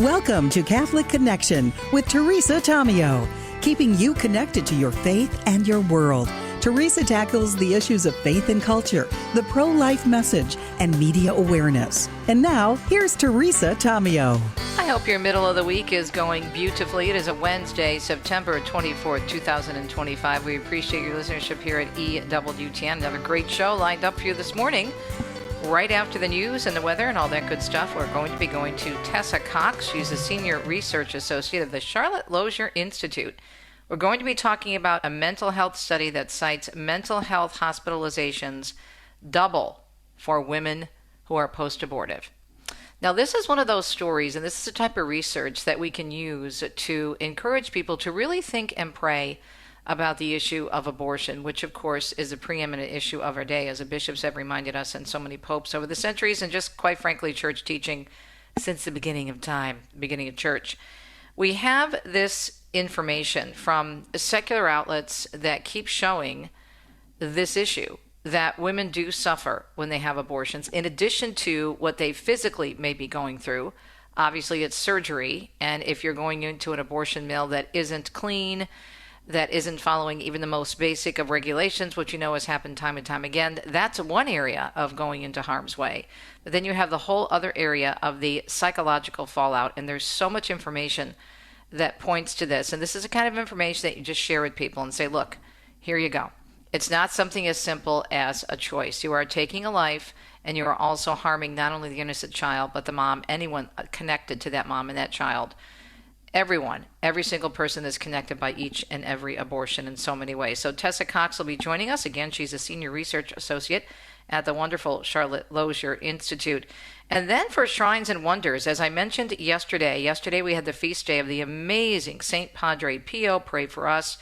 Welcome to Catholic Connection with Teresa Tomeo, keeping you connected to your faith and your world. Teresa tackles the issues of faith and culture, the pro-life message, and media awareness. And now, here's Teresa Tomeo. I hope your middle of the week is going beautifully. It is a Wednesday, September 24th, 2025. We appreciate your listenership here at EWTN. Another great show lined up for you this morning. Right after the news and the weather and all that good stuff, we're going to be going to Tessa Cox. She's a senior research associate of the Charlotte Lozier Institute. We're going to be talking about a mental health study that cites mental health hospitalizations double for women who are post-abortive. Now, this is one of those stories, and this is a type of research that we can use to encourage people to really think and pray about the issue of abortion, which, of course, is a preeminent issue of our day, as the bishops have reminded us and so many popes over the centuries, and just, quite frankly, church teaching since the beginning of time, beginning of church. We have this information from secular outlets that keep showing this issue, that women do suffer when they have abortions, in addition to what they physically may be going through. Obviously, it's surgery, and if you're going into an abortion mill that isn't clean, that isn't following even the most basic of regulations, which you know has happened time and time again, that's one area of going into harm's way. But then you have the whole other area of the psychological fallout, and there's so much information that points to this. And this is the kind of information that you just share with people and say, look, here you go. It's not something as simple as a choice. You are taking a life, and you are also harming not only the innocent child, but the mom, anyone connected to that mom and that child. Everyone, every single person is connected by each and every abortion in so many ways. So Tessa Cox will be joining us. Again, she's a senior research associate at the wonderful Charlotte Lozier Institute. And then for Shrines and Wonders, as I mentioned yesterday we had the feast day of the amazing St. Padre Pio. Pray for us.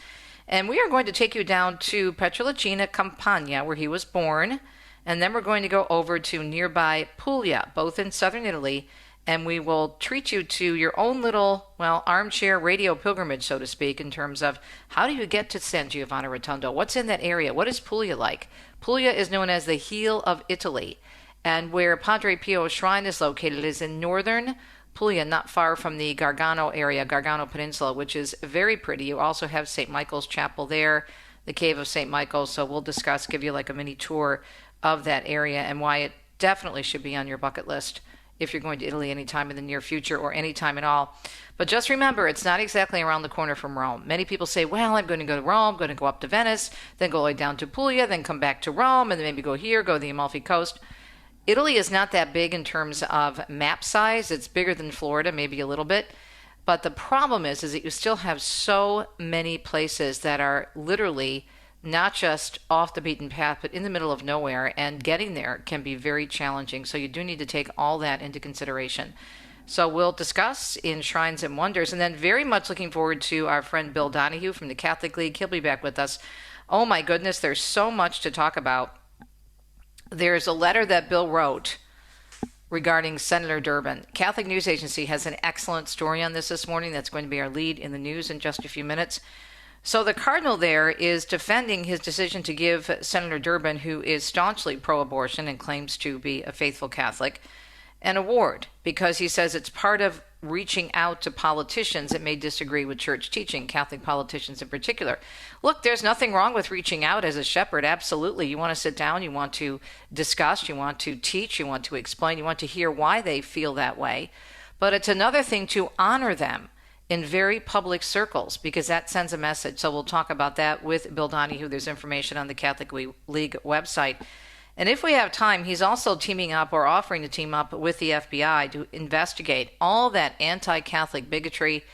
And we are going to take you down to Pietrelcina, Campania, where he was born. And then we're going to go over to nearby Puglia, both in southern Italy. And we will treat you to your own little, armchair radio pilgrimage, so to speak, in terms of how do you get to San Giovanni Rotondo? What's in that area? What is Puglia like? Puglia is known as the heel of Italy. And where Padre Pio's shrine is located is in northern Puglia, not far from the Gargano area, Gargano Peninsula, which is very pretty. You also have St. Michael's Chapel there, the Cave of St. Michael. So we'll give you like a mini tour of that area and why it definitely should be on your bucket list if you're going to Italy anytime in the near future or anytime at all. But just remember, it's not exactly around the corner from Rome. Many people say, well, I'm going to go to Rome, I'm going to go up to Venice, then go all the way down to Puglia, then come back to Rome, and then maybe go here, go to the Amalfi Coast. Italy is not that big in terms of map size. It's bigger than Florida, maybe a little bit. But the problem is that you still have so many places that are literally not just off the beaten path, but in the middle of nowhere, and getting there can be very challenging. So you do need to take all that into consideration. So we'll discuss in Shrines and Wonders, and then very much looking forward to our friend Bill Donahue from the Catholic League. He'll be back with us. Oh my goodness, there's so much to talk about. There's a letter that Bill wrote regarding Senator Durbin. Catholic News Agency has an excellent story on this morning. That's going to be our lead in the news in just a few minutes. So the Cardinal there is defending his decision to give Senator Durbin, who is staunchly pro-abortion and claims to be a faithful Catholic, an award because he says it's part of reaching out to politicians that may disagree with church teaching, Catholic politicians in particular. Look, there's nothing wrong with reaching out as a shepherd. Absolutely. You want to sit down, you want to discuss, you want to teach, you want to explain, you want to hear why they feel that way. But it's another thing to honor them in very public circles, because that sends a message. So we'll talk about that with Bill Donahue. There's information on the Catholic League website. And if we have time, he's also teaming up or offering to team up with the FBI to investigate all that anti-Catholic bigotry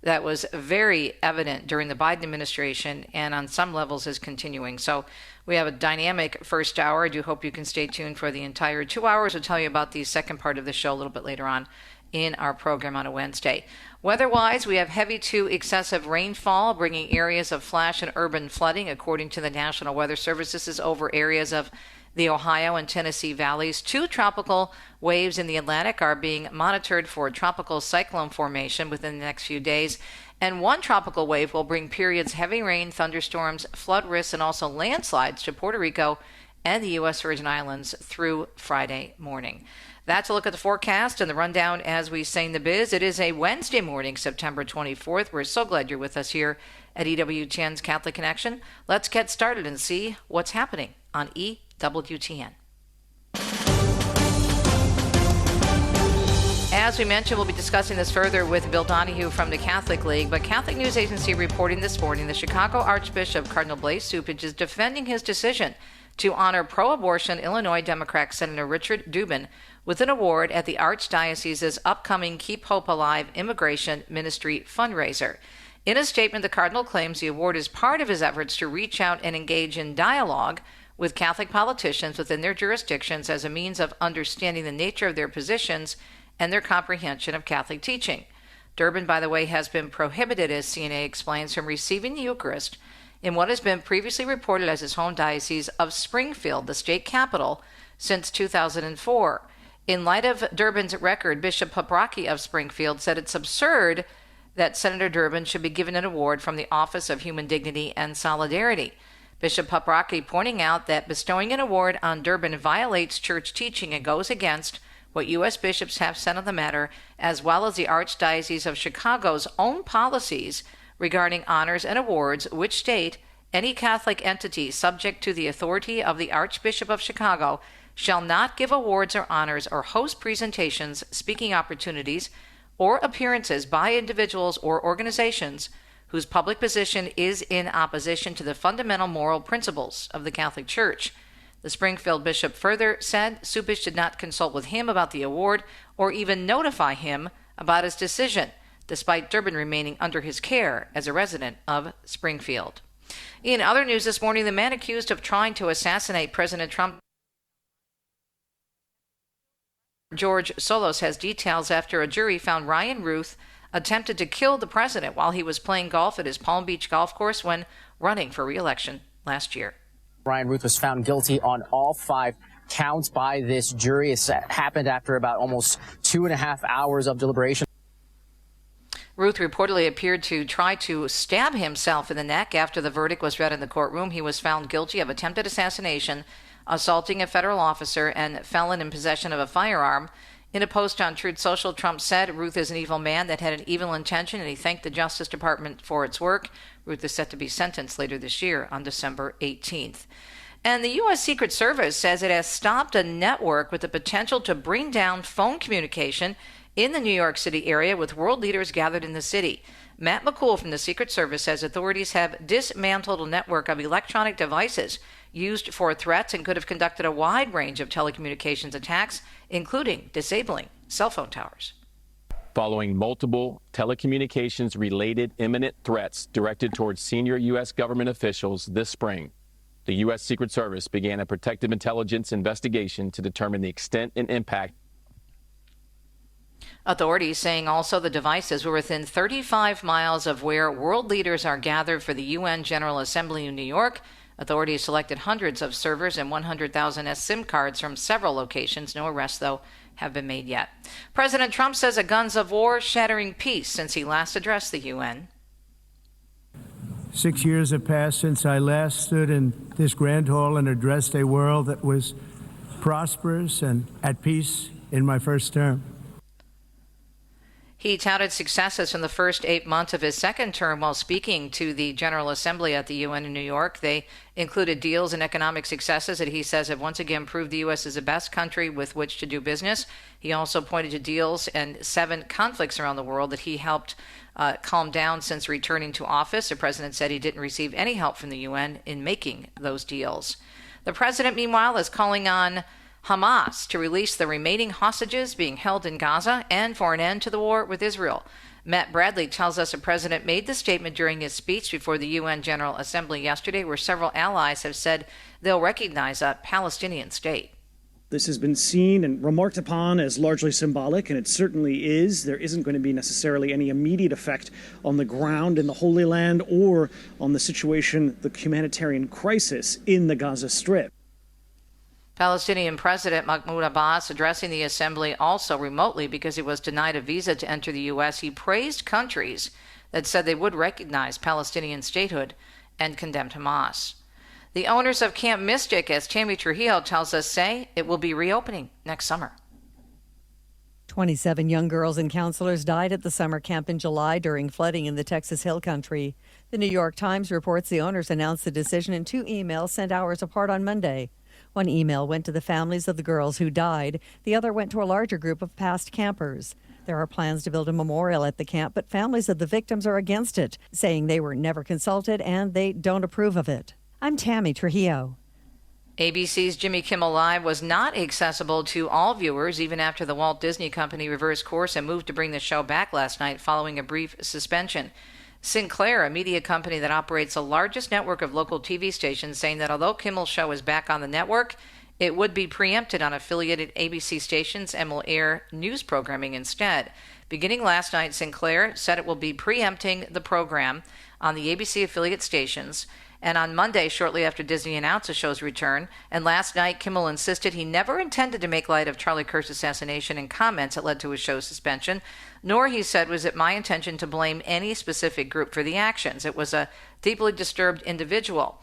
that was very evident during the Biden administration and on some levels is continuing. So we have a dynamic first hour. I do hope you can stay tuned for the entire 2 hours. We'll tell you about the second part of the show a little bit later on in our program on a Wednesday. Weather-wise, we have heavy to excessive rainfall, bringing areas of flash and urban flooding, according to the National Weather Service. This is over areas of the Ohio and Tennessee valleys. 2 tropical waves in the Atlantic are being monitored for tropical cyclone formation within the next few days. And 1 tropical wave will bring periods heavy rain, thunderstorms, flood risks, and also landslides to Puerto Rico and the U.S. Virgin Islands through Friday morning. That's a look at the forecast and the rundown as we sing the biz. It is a Wednesday morning, September 24th. We're so glad you're with us here at EWTN's Catholic Connection. Let's get started and see what's happening on EWTN. As we mentioned, we'll be discussing this further with Bill Donahue from the Catholic League, but Catholic News Agency reporting this morning the Chicago Archbishop Cardinal Cupich is defending his decision to honor pro-abortion Illinois Democrat Senator Richard Dubin with an award at the Archdiocese's upcoming Keep Hope Alive Immigration Ministry fundraiser. In a statement, the Cardinal claims the award is part of his efforts to reach out and engage in dialogue with Catholic politicians within their jurisdictions as a means of understanding the nature of their positions and their comprehension of Catholic teaching. Durbin, by the way, has been prohibited, as CNA explains, from receiving the Eucharist in what has been previously reported as his home diocese of Springfield, the state capital, since 2004. In light of Durbin's record, Bishop Paprocki of Springfield said it's absurd that Senator Durbin should be given an award from the Office of Human Dignity and Solidarity. Bishop Paprocki pointing out that bestowing an award on Durbin violates church teaching and goes against what U.S. bishops have said on the matter, as well as the Archdiocese of Chicago's own policies regarding honors and awards, which state any Catholic entity subject to the authority of the Archbishop of Chicago shall not give awards or honors or host presentations, speaking opportunities, or appearances by individuals or organizations whose public position is in opposition to the fundamental moral principles of the Catholic Church. The Springfield bishop further said Cupich did not consult with him about the award or even notify him about his decision, despite Durbin remaining under his care as a resident of Springfield. In other news this morning, the man accused of trying to assassinate President Trump, George Solos, has details after a jury found Ryan Ruth attempted to kill the president while he was playing golf at his Palm Beach golf course when running for re-election last year. Ryan Ruth was found guilty on all 5 counts by this jury. It happened after about almost 2.5 hours of deliberation. Ruth reportedly appeared to try to stab himself in the neck after the verdict was read in the courtroom. He was found guilty of attempted assassination, assaulting a federal officer, and felon in possession of a firearm. In a post on Truth Social, Trump said Ruth is an evil man that had an evil intention, and he thanked the Justice Department for its work. Ruth is set to be sentenced later this year on December 18th. And the U.S. Secret Service says it has stopped a network with the potential to bring down phone communication in the New York City area with world leaders gathered in the city. Matt McCool from the Secret Service says authorities have dismantled a network of electronic devices used for threats and could have conducted a wide range of telecommunications attacks, including disabling cell phone towers. Following multiple telecommunications-related imminent threats directed towards senior U.S. government officials this spring, the U.S. Secret Service began a protective intelligence investigation to determine the extent and impact. Authorities saying also the devices were within 35 miles of where world leaders are gathered for the UN General Assembly in New York. Authorities selected hundreds of servers and 100,000 SIM cards from several locations. No arrests, though, have been made yet. President Trump says a guns of war shattering peace since he last addressed the UN. 6 years have passed since I last stood in this grand hall and addressed a world that was prosperous and at peace in my first term. He touted successes from the first 8 months of his second term while speaking to the General Assembly at the UN in New York. They included deals and economic successes that he says have once again proved the U.S. is the best country with which to do business. He also pointed to deals and 7 conflicts around the world that he helped calm down since returning to office. The president said he didn't receive any help from the UN in making those deals. The president, meanwhile, is calling on Hamas to release the remaining hostages being held in Gaza and for an end to the war with Israel. Matt Bradley tells us the president made the statement during his speech before the UN General Assembly yesterday, where several allies have said they'll recognize a Palestinian state. This has been seen and remarked upon as largely symbolic, and it certainly is. There isn't going to be necessarily any immediate effect on the ground in the Holy Land or on the situation, the humanitarian crisis in the Gaza Strip. Palestinian President Mahmoud Abbas addressing the assembly also remotely because he was denied a visa to enter the U.S. He praised countries that said they would recognize Palestinian statehood and condemned Hamas. The owners of Camp Mystic, as Tammy Trujillo tells us, say it will be reopening next summer. 27 young girls and counselors died at the summer camp in July during flooding in the Texas Hill Country. The New York Times reports the owners announced the decision in 2 emails sent hours apart on Monday. One email went to the families of the girls who died. The other went to a larger group of past campers. There are plans to build a memorial at the camp, but families of the victims are against it, saying they were never consulted and they don't approve of it. I'm Tammy Trujillo. ABC's Jimmy Kimmel Live was not accessible to all viewers even after the Walt Disney Company reversed course and moved to bring the show back last night following a brief suspension. Sinclair, a media company that operates the largest network of local TV stations, saying that although Kimmel's show is back on the network, it would be preempted on affiliated ABC stations and will air news programming instead. Beginning last night, Sinclair said it will be preempting the program on the ABC affiliate stations. And on Monday, shortly after Disney announced the show's return, and last night, Kimmel insisted he never intended to make light of Charlie Kirk's assassination in comments that led to his show's suspension, nor, he said, was it my intention to blame any specific group for the actions. It was a deeply disturbed individual.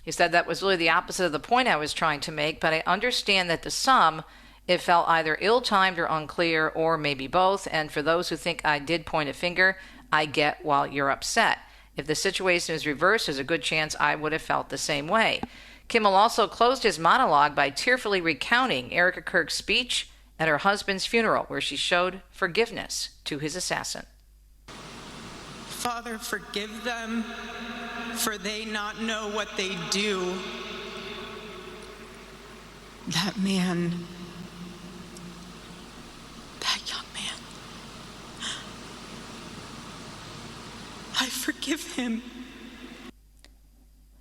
He said that was really the opposite of the point I was trying to make, but I understand that to some, it felt either ill-timed or unclear, or maybe both, and for those who think I did point a finger, I get why you're upset. If the situation is reversed, there's a good chance I would have felt the same way. Kimmel also closed his monologue by tearfully recounting Erica Kirk's speech at her husband's funeral, where she showed forgiveness to his assassin. Father, forgive them, for they not know what they do. That man, that young man, I forgive him.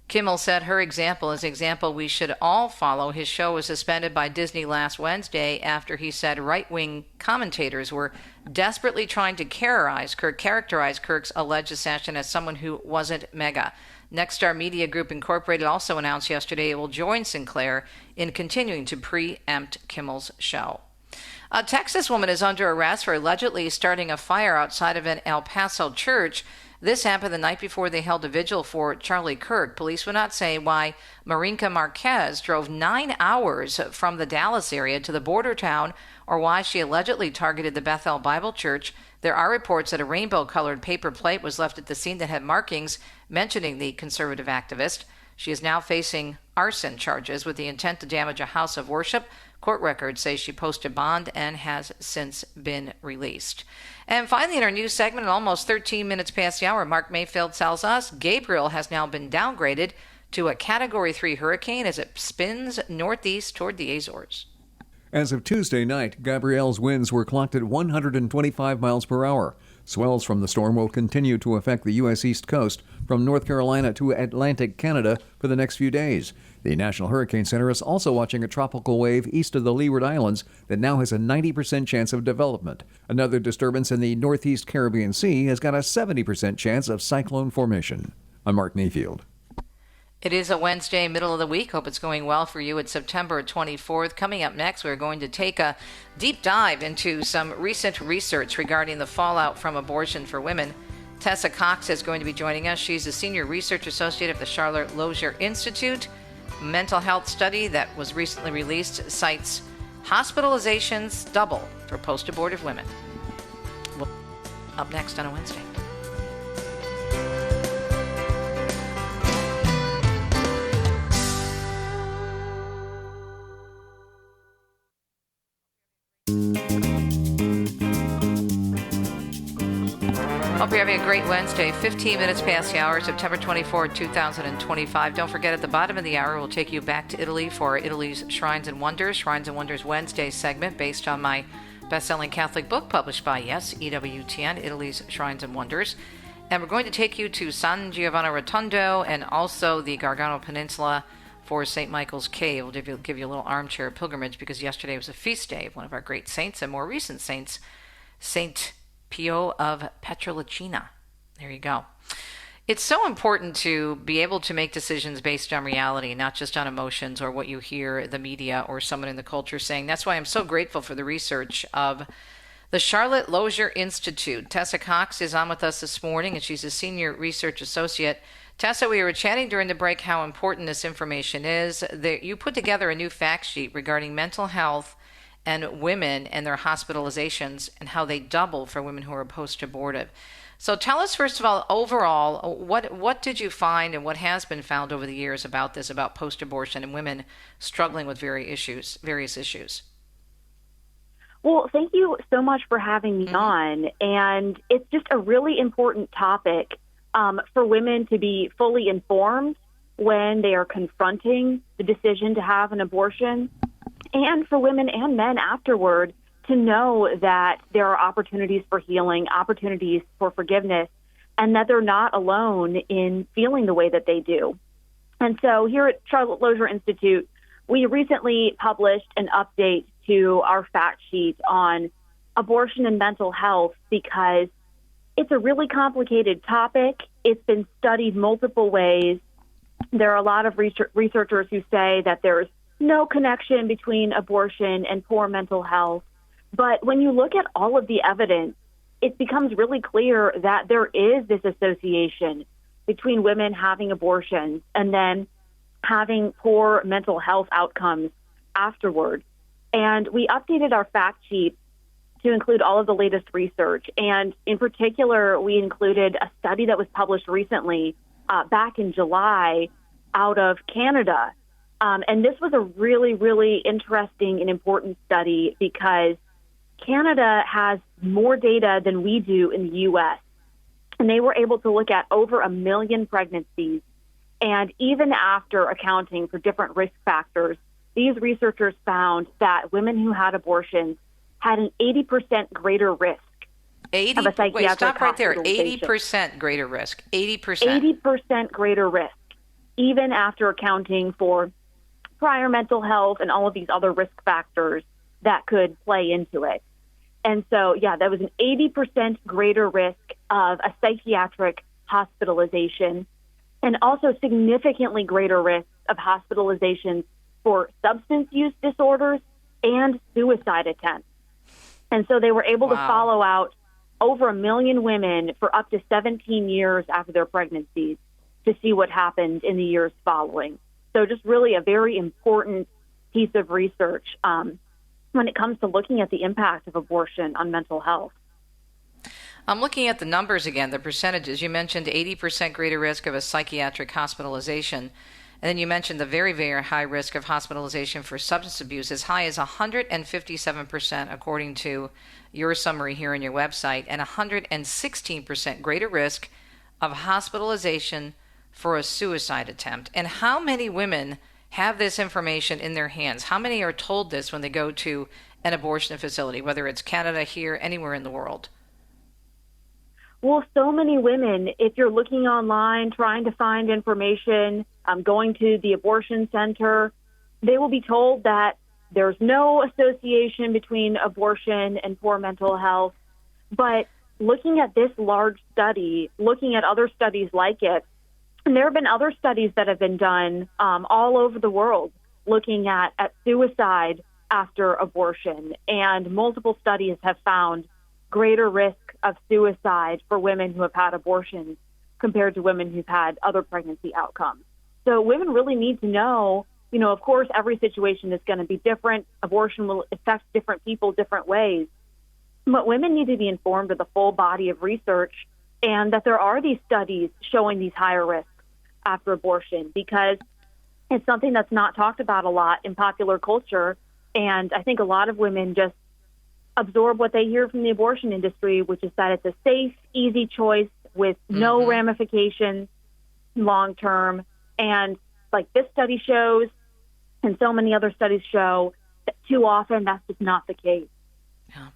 Kimmel said her example is an example we should all follow. His show was suspended by Disney last Wednesday after he said right-wing commentators were desperately trying to characterize Kirk's alleged assassin as someone who wasn't mega. Nexstar Media Group Incorporated also announced yesterday it will join Sinclair in continuing to preempt Kimmel's show. A Texas woman is under arrest for allegedly starting a fire outside of an El Paso church. This happened the night before they held a vigil for Charlie Kirk. Police would not say why Marinka Marquez drove 9 hours from the Dallas area to the border town or why she allegedly targeted the Bethel Bible Church. There are reports that a rainbow-colored paper plate was left at the scene that had markings mentioning the conservative activist. She is now facing arson charges with the intent to damage a house of worship. Court records say she posted bond and has since been released. And finally, in our news segment, at almost 13 minutes past the hour, Mark Mayfield tells us Gabriel has now been downgraded to a Category 3 hurricane as it spins northeast toward the Azores. As of Tuesday night, Gabrielle's winds were clocked at 125 miles per hour. Swells from the storm will continue to affect the U.S. East Coast from North Carolina to Atlantic Canada for the next few days. The National Hurricane Center is also watching a tropical wave east of the Leeward Islands that now has a 90% chance of development. Another disturbance in the Northeast Caribbean Sea has got a 70% chance of cyclone formation. I'm Mark Mayfield. It is a Wednesday, middle of the week. Hope it's going well for you. It's September 24th. Coming up next, we're going to take a deep dive into some recent research regarding the fallout from abortion for women. Tessa Cox is going to be joining us. She's a senior research associate of the Charlotte Lozier Institute. A mental health study that was recently released cites hospitalizations double for post-abortive women. Up next on a Wednesday. Hope you're having a great Wednesday. 15 minutes past the hour, September 24, 2025. Don't forget, at the bottom of the hour, we'll take you back to Italy for Italy's Shrines and Wonders Wednesday segment based on my best-selling Catholic book published by, yes, EWTN, Italy's Shrines and Wonders. And we're going to take you to San Giovanni Rotondo and also the Gargano Peninsula for St. Michael's Cave. We'll give you a little armchair pilgrimage because yesterday was a feast day of one of our great saints and more recent saints, St. Pio of Pietrelcina. There you go. It's so important to be able to make decisions based on reality, not just on emotions or what you hear the media or someone in the culture saying. That's why I'm so grateful for the research of the Charlotte Lozier Institute. Tessa Cox is on with us this morning, and she's a senior research associate. Tessa, we were chatting during the break how important this information is. You put together a new fact sheet regarding mental health and women and their hospitalizations and how they double for women who are post-abortive. So tell us, first of all, overall, what did you find and what has been found over the years about this, about post-abortion and women struggling with various issues? Well, thank you so much for having me on. And it's just a really important topic for women to be fully informed when they are confronting the decision to have an abortion, and for women and men afterward to know that there are opportunities for healing, opportunities for forgiveness, and that they're not alone in feeling the way that they do. And so here at Charlotte Lozier Institute, we recently published an update to our fact sheet on abortion and mental health because it's a really complicated topic. It's been studied multiple ways. There are a lot of researchers who say that there's no connection between abortion and poor mental health. But when you look at all of the evidence, it becomes really clear that there is this association between women having abortions and then having poor mental health outcomes afterward. And we updated our fact sheet to include all of the latest research. And in particular, we included a study that was published recently back in July out of Canada. And this was a really, really interesting and important study because Canada has more data than we do in the U.S. And they were able to look at over 1 million pregnancies. And even after accounting for different risk factors, these researchers found that women who had abortions had an 80% greater risk of a psychiatric Wait, stop right there. hospitalization. 80% greater risk. 80%. 80% greater risk, even after accounting for prior mental health and all of these other risk factors that could play into it. And so, yeah, that was an 80% greater risk of a psychiatric hospitalization and also significantly greater risk of hospitalizations for substance use disorders and suicide attempts. And so they were able to follow out over 1 million women for up to 17 years after their pregnancies to see what happened in the years following. So just really a very important piece of research when it comes to looking at the impact of abortion on mental health. I'm looking at the numbers again, the percentages. You mentioned 80% greater risk of a psychiatric hospitalization. And then you mentioned the very, very high risk of hospitalization for substance abuse, as high as 157%, according to your summary here on your website, and 116% greater risk of hospitalization for a suicide attempt. And how many women have this information in their hands? How many are told this when they go to an abortion facility, whether it's Canada, here, anywhere in the world? Well, so many women, if you're looking online, trying to find information, going to the abortion center, they will be told that there's no association between abortion and poor mental health. But looking at this large study, looking at other studies like it, and there have been other studies that have been done all over the world looking at suicide after abortion. And multiple studies have found greater risk of suicide for women who have had abortions compared to women who've had other pregnancy outcomes. So women really need to know, of course, every situation is going to be different. Abortion will affect different people different ways. But women need to be informed of the full body of research and that there are these studies showing these higher risks after abortion, because it's something that's not talked about a lot in popular culture. And I think a lot of women just absorb what they hear from the abortion industry, which is that it's a safe, easy choice with no ramifications long term. And like this study shows, and so many other studies show, that too often that's just not the case. Yeah.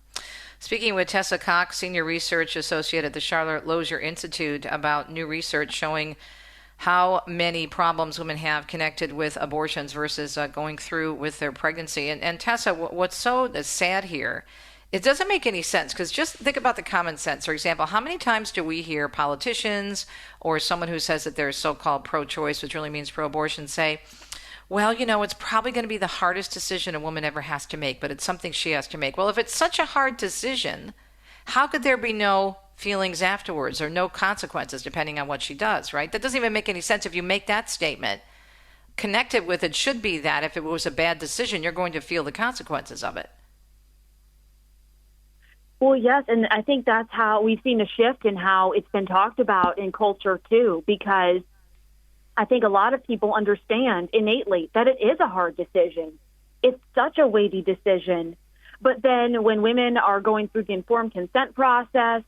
Speaking with Tessa Cox, Senior Research Associate at the Charlotte Lozier Institute, about new research showing how many problems women have connected with abortions versus going through with their pregnancy. And Tessa, what's so sad here, it doesn't make any sense, because just think about the common sense. For example, how many times do we hear politicians or someone who says that they're so-called pro-choice, which really means pro-abortion, say, well, it's probably going to be the hardest decision a woman ever has to make, but it's something she has to make. Well, if it's such a hard decision, how could there be no feelings afterwards or no consequences depending on what she does, right? That doesn't even make any sense if you make that statement. Connected with it should be that if it was a bad decision, you're going to feel the consequences of it. Well, yes, and I think that's how we've seen a shift in how it's been talked about in culture, too, because I think a lot of people understand innately that it is a hard decision. It's such a weighty decision. But then when women are going through the informed consent process,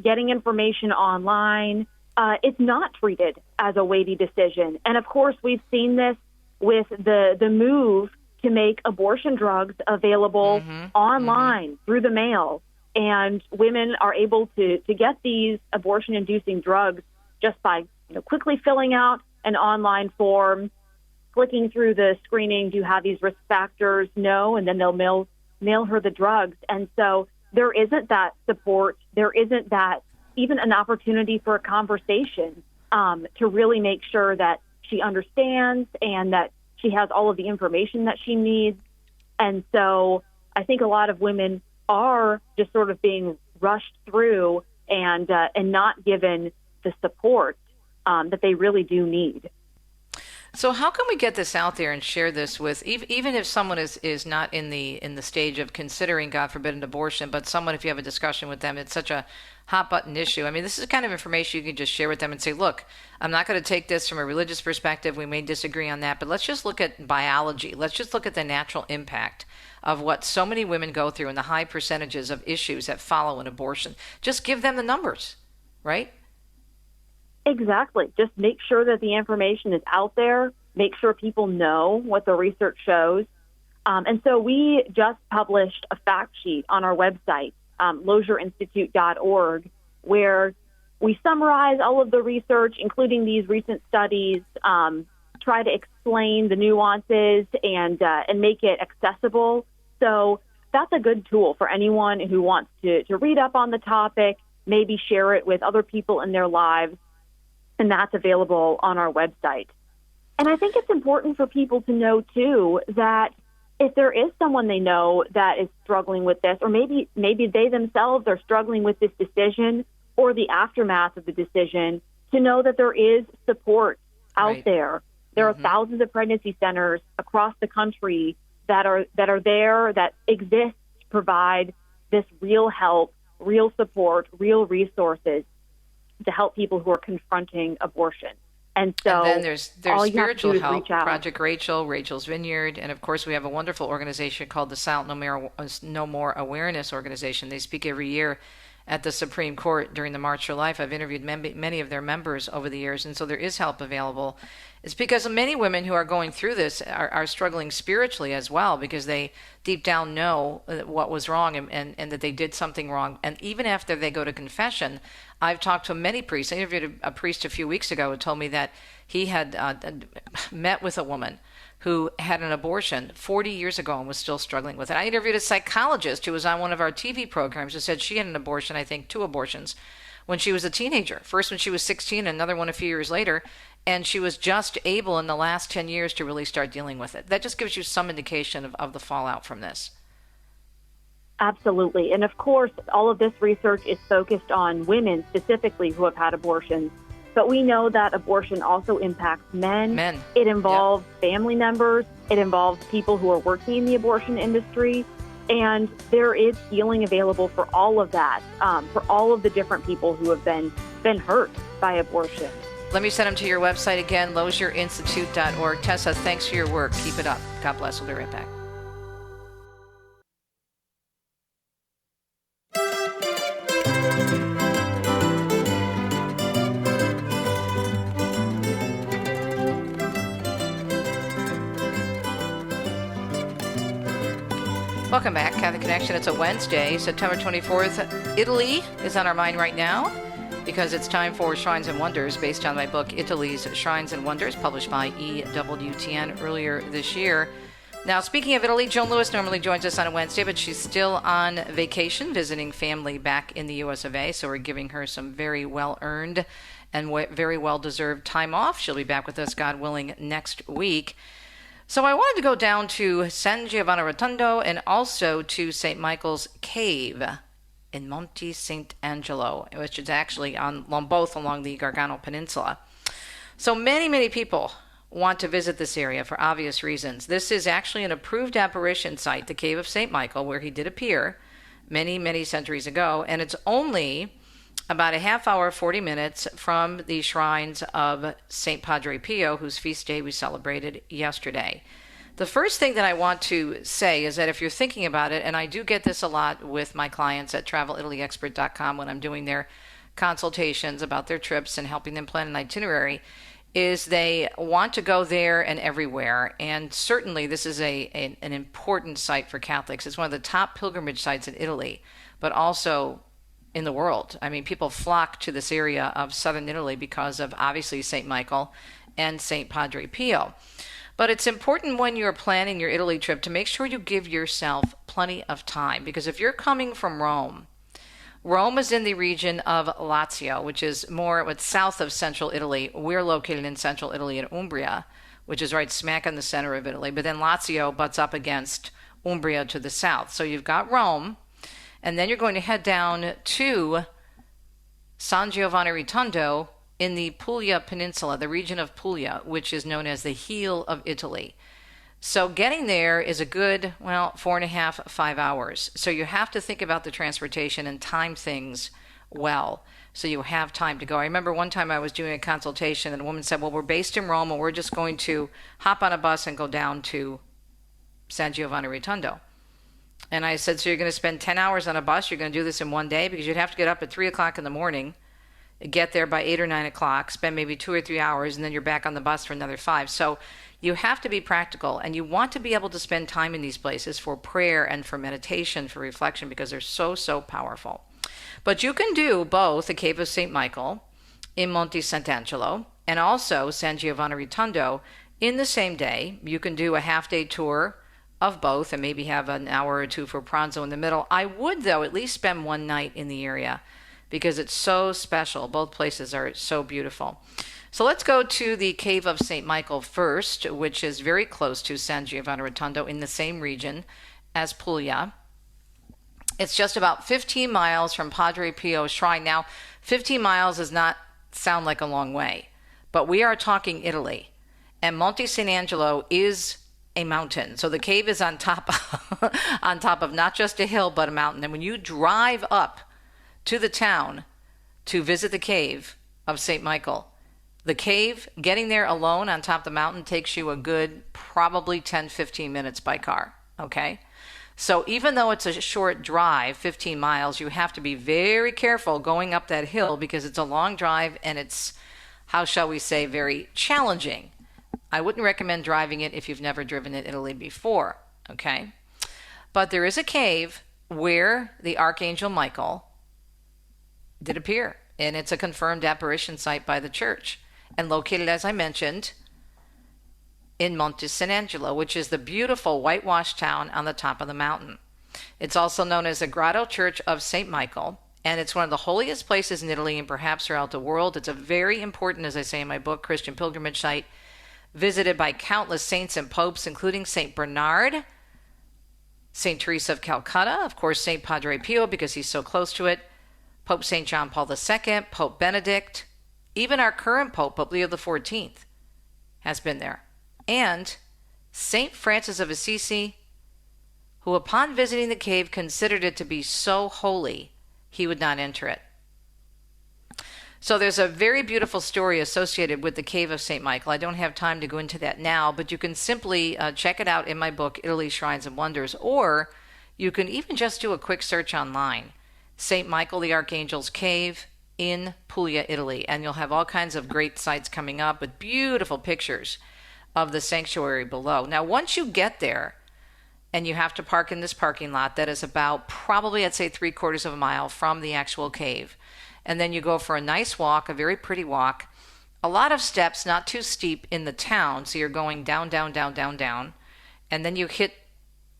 getting information online, it's not treated as a weighty decision. And, of course, we've seen this with the move to make abortion drugs available online through the mail. And women are able to get these abortion-inducing drugs just by quickly filling out an online form, clicking through the screening, do you have these risk factors? No, and then they'll mail her the drugs. And so there isn't that support. There isn't that even an opportunity for a conversation to really make sure that she understands and that she has all of the information that she needs. And so I think a lot of women are just sort of being rushed through and not given the support that they really do need. So how can we get this out there and share this with, even if someone is not in the stage of considering, God forbid, an abortion, but someone, if you have a discussion with them, it's such a hot button issue. I mean, this is the kind of information you can just share with them and say, look, I'm not going to take this from a religious perspective. We may disagree on that, but let's just look at biology. Let's just look at the natural impact of what so many women go through and the high percentages of issues that follow an abortion. Just give them the numbers, right? Exactly. Just make sure that the information is out there. Make sure people know what the research shows. And so we just published a fact sheet on our website, lozierinstitute.org, where we summarize all of the research, including these recent studies, try to explain the nuances and make it accessible. So that's a good tool for anyone who wants to read up on the topic, maybe share it with other people in their lives. And that's available on our website. And I think it's important for people to know, too, that if there is someone they know that is struggling with this, or maybe they themselves are struggling with this decision or the aftermath of the decision, to know that there is support out there. There are thousands of pregnancy centers across the country that are there, that exist to provide this real help, real support, real resources to help people who are confronting abortion. And so and then there's spiritual help, Project Rachel, Rachel's Vineyard, and of course we have a wonderful organization called the Silent No More Awareness Organization. They speak every year at the Supreme Court during the March for Life. I've interviewed many of their members over the years, and so there is help available. It's because many women who are going through this are struggling spiritually as well, because they deep down know what was wrong and that they did something wrong. And even after they go to confession, I've talked to many priests. I interviewed a priest a few weeks ago who told me that he had met with a woman who had an abortion 40 years ago and was still struggling with it. I interviewed a psychologist who was on one of our TV programs who said she had an abortion, I think 2 abortions, when she was a teenager. First when she was 16, another one a few years later, and she was just able in the last 10 years to really start dealing with it. That just gives you some indication of the fallout from this. Absolutely. And of course, all of this research is focused on women specifically who have had abortions. But we know that abortion also impacts men. It involves family members. It involves people who are working in the abortion industry. And there is healing available for all of that, for all of the different people who have been hurt by abortion. Let me send them to your website again, lozierinstitute.org. Tessa, thanks for your work. Keep it up. God bless. We'll be right back. Welcome back, Catholic Connection. It's a Wednesday, September 24th. Italy is on our mind right now because it's time for Shrines and Wonders, based on my book, Italy's Shrines and Wonders, published by EWTN earlier this year. Now, speaking of Italy, Joan Lewis normally joins us on a Wednesday, but she's still on vacation, visiting family back in the US of A, so we're giving her some very well-earned and very well-deserved time off. She'll be back with us, God willing, next week. So I wanted to go down to San Giovanni Rotondo and also to St. Michael's Cave in Monte Sant'Angelo, which is actually on both along the Gargano Peninsula. So many people want to visit this area for obvious reasons. This is actually an approved apparition site, the Cave of St. Michael, where he did appear many centuries ago, and it's only about a half hour, 40 minutes from the shrines of St. Padre Pio, whose feast day we celebrated yesterday. The first thing that I want to say is that if you're thinking about it, and I do get this a lot with my clients at TravelItalyExpert.com when I'm doing their consultations about their trips and helping them plan an itinerary, is they want to go there and everywhere. And certainly this is an important site for Catholics. It's one of the top pilgrimage sites in Italy, but also in the world. I mean, people flock to this area of southern Italy because of obviously St. Michael and St. Padre Pio. But it's important when you're planning your Italy trip to make sure you give yourself plenty of time, because if you're coming from Rome is in the region of Lazio, which is more south of central Italy. We're located in central Italy in Umbria, which is right smack in the center of Italy. But then Lazio butts up against Umbria to the south. So you've got Rome, and then you're going to head down to San Giovanni Rotondo in the Puglia Peninsula, the region of Puglia, which is known as the heel of Italy. So getting there is a good, 4.5, 5 hours. So you have to think about the transportation and time things well, so you have time to go. I remember one time I was doing a consultation and a woman said, well, we're based in Rome and we're just going to hop on a bus and go down to San Giovanni Rotondo. And I said, so you're going to spend 10 hours on a bus? You're going to do this in one day? Because you'd have to get up at 3 o'clock in the morning, get there by 8 or 9 o'clock, spend maybe 2 or 3 hours, and then you're back on the bus for another 5. So you have to be practical, and you want to be able to spend time in these places for prayer and for meditation, for reflection, because they're so powerful. But you can do both the Cave of St. Michael in Monte Sant'Angelo and also San Giovanni Rotondo in the same day. You can do a half-day tour of both and maybe have an hour or two for pranzo in the middle. I would, though, at least spend one night in the area because it's so special. Both places are so beautiful. So let's go to the Cave of St. Michael first, which is very close to San Giovanni Rotondo in the same region as Puglia. It's just about 15 miles from Padre Pio's shrine. Now, 15 miles does not sound like a long way, but we are talking Italy, and Monte Sant'Angelo is a mountain. So the cave is on top of not just a hill, but a mountain. And when you drive up to the town to visit the Cave of St. Michael, the cave, getting there alone on top of the mountain takes you a good probably 10-15 minutes by car, okay? So even though it's a short drive, 15 miles, you have to be very careful going up that hill because it's a long drive and it's, how shall we say, very challenging. I wouldn't recommend driving it if you've never driven in Italy before, okay? But there is a cave where the Archangel Michael did appear, and it's a confirmed apparition site by the church, and located, as I mentioned, in Monte Sant'Angelo, which is the beautiful whitewashed town on the top of the mountain. It's also known as the Grotto Church of St. Michael, and it's one of the holiest places in Italy and perhaps throughout the world. It's a very important, as I say in my book, Christian pilgrimage site, visited by countless saints and popes, including St. Bernard, St. Teresa of Calcutta, of course, St. Padre Pio, because he's so close to it, Pope St. John Paul II, Pope Benedict, even our current Pope, Pope Leo XIV, has been there. And St. Francis of Assisi, who upon visiting the cave considered it to be so holy, he would not enter it. So there's a very beautiful story associated with the Cave of St. Michael. I don't have time to go into that now, but you can simply check it out in my book, Italy, Shrines and Wonders, or you can even just do a quick search online, St. Michael the Archangel's Cave in Puglia, Italy, and you'll have all kinds of great sites coming up with beautiful pictures of the sanctuary below. Now, once you get there, and you have to park in this parking lot that is about probably, I'd say, 3/4 of a mile from the actual cave, and then you go for a nice walk, a very pretty walk, a lot of steps, not too steep in the town, so you're going down, and then you hit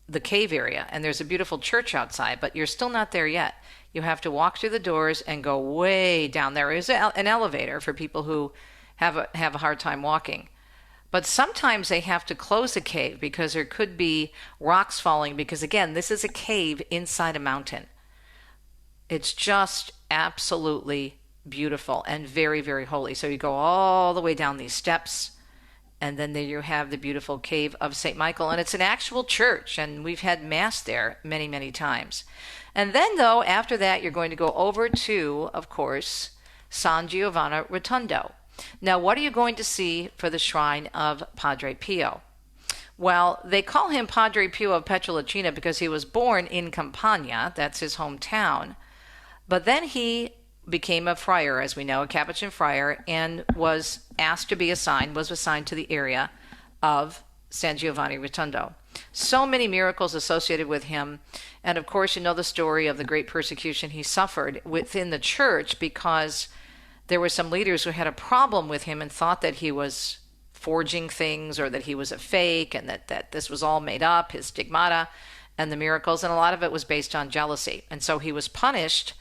the cave area, and there's a beautiful church outside, but you're still not there yet. You have to walk through the doors and go way down. There is an elevator for people who have a hard time walking. But sometimes they have to close a cave because there could be rocks falling because, again, this is a cave inside a mountain. It's just absolutely beautiful and very, very holy. So you go all the way down these steps, and then there you have the beautiful cave of St. Michael. And it's an actual church, and we've had Mass there many, many times. And then, though, after that, you're going to go over to, of course, San Giovanni Rotondo. Now, what are you going to see for the shrine of Padre Pio? Well, they call him Padre Pio of Pietrelcina because he was born in Campania. That's his hometown. But then he became a friar, as we know, a Capuchin friar, and was asked to be assigned to the area of San Giovanni Rotondo. So many miracles associated with him. And of course, you know the story of the great persecution he suffered within the church because there were some leaders who had a problem with him and thought that he was forging things or that he was a fake and that this was all made up, his stigmata and the miracles. And a lot of it was based on jealousy. And so he was punished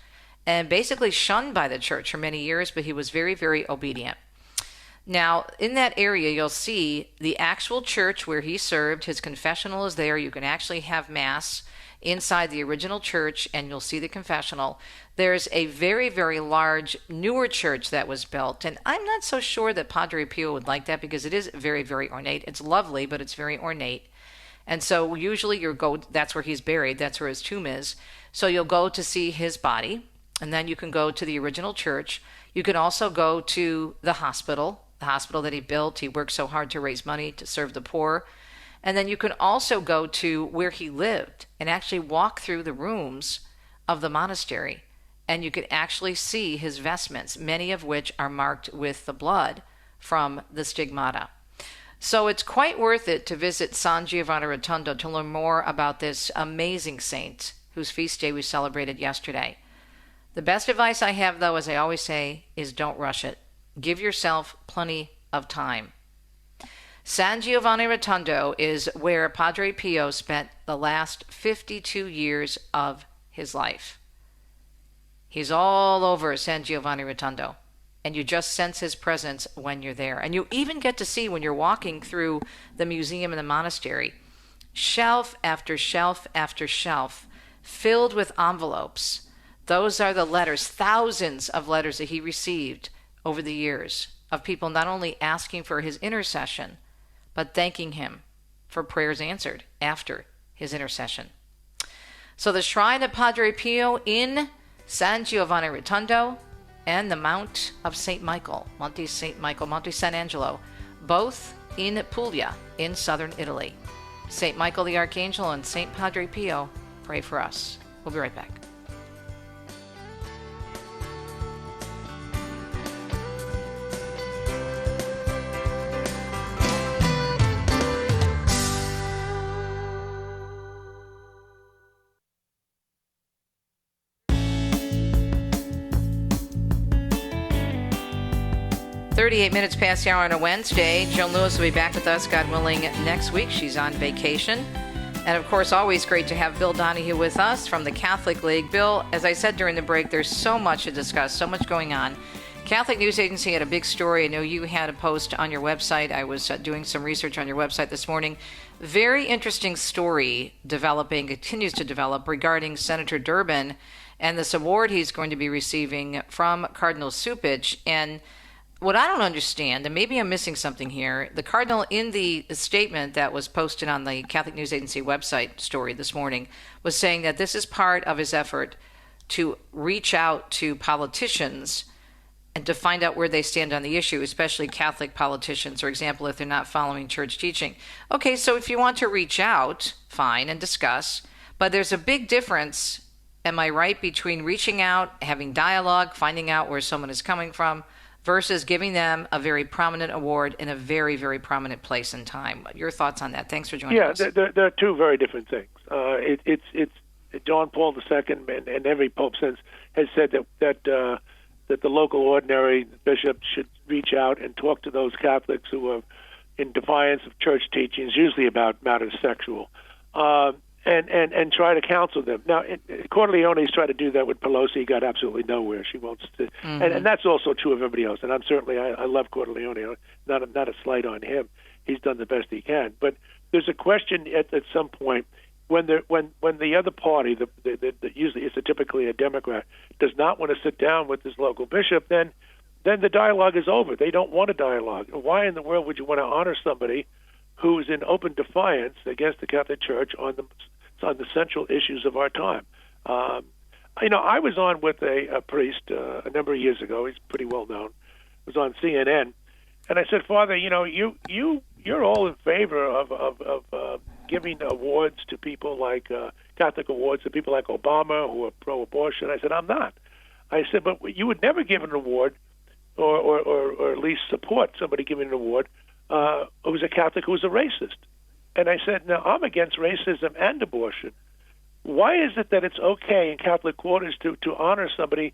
and basically shunned by the church for many years, but he was very, very obedient. Now, in that area, you'll see the actual church where he served. His confessional is there. You can actually have Mass inside the original church, and you'll see the confessional. There's a very, very large, newer church that was built, and I'm not so sure that Padre Pio would like that because it is very, very ornate. It's lovely, but it's very ornate. And so usually that's where he's buried. That's where his tomb is. So you'll go to see his body, and then you can go to the original church. You can also go to the hospital that he built. He worked so hard to raise money to serve the poor. And then you can also go to where he lived and actually walk through the rooms of the monastery. And you can actually see his vestments, many of which are marked with the blood from the stigmata. So it's quite worth it to visit San Giovanni Rotondo to learn more about this amazing saint whose feast day we celebrated yesterday. The best advice I have, though, as I always say, is don't rush it. Give yourself plenty of time. San Giovanni Rotondo is where Padre Pio spent the last 52 years of his life. He's all over San Giovanni Rotondo, and you just sense his presence when you're there. And you even get to see, when you're walking through the museum and the monastery, shelf after shelf after shelf filled with envelopes. Those are the letters, thousands of letters that he received over the years of people not only asking for his intercession, but thanking him for prayers answered after his intercession. So the shrine of Padre Pio in San Giovanni Rotondo and the Mount of St. Michael, Monte San Angelo, both in Puglia in southern Italy. St. Michael the Archangel and St. Padre Pio, pray for us. We'll be right back. .38 minutes past the hour on a Wednesday. Joan Lewis will be back with us, God willing, next week. She's on vacation. And, of course, always great to have Bill Donahue with us from the Catholic League. Bill, as I said during the break, there's so much to discuss, so much going on. Catholic News Agency had a big story. I know you had a post on your website. I was doing some research on your website this morning. Very interesting story developing, continues to develop, regarding Senator Durbin and this award he's going to be receiving from Cardinal Cupich. And what I don't understand, and maybe I'm missing something here, the Cardinal, in the statement that was posted on the Catholic News Agency website story this morning, was saying that this is part of his effort to reach out to politicians and to find out where they stand on the issue, especially Catholic politicians, for example, if they're not following church teaching. Okay, so if you want to reach out, fine, and discuss, but there's a big difference, am I right, between reaching out, having dialogue, finding out where someone is coming from, versus giving them a very prominent award in a very, very prominent place and time. Your thoughts on that? Thanks for joining us. Yeah, there are two very different things. It's John Paul II and every pope since has said that the local ordinary bishop should reach out and talk to those Catholics who are in defiance of church teachings, usually about matters sexual, and try to counsel them. Now, Corleone's tried to do that with Pelosi. He got absolutely nowhere. She won't. And that's also true of everybody else. And I love Corleone. Not a slight on him. He's done the best he can. But there's a question at some point when the other party, usually it's typically a Democrat, does not want to sit down with this local bishop, then the dialogue is over. They don't want a dialogue. Why in the world would you want to honor somebody who's in open defiance against the Catholic Church on the central issues of our time? I was on with a priest a number of years ago. He's pretty well known. Was on CNN, and I said, Father, you're all in favor of giving awards to people like Catholic awards to people like Obama who are pro-abortion. I said, I'm not. I said, but you would never give an award or at least support somebody giving an award who's a Catholic who's a racist. And I said, now, I'm against racism and abortion. Why is it that it's okay in Catholic quarters to honor somebody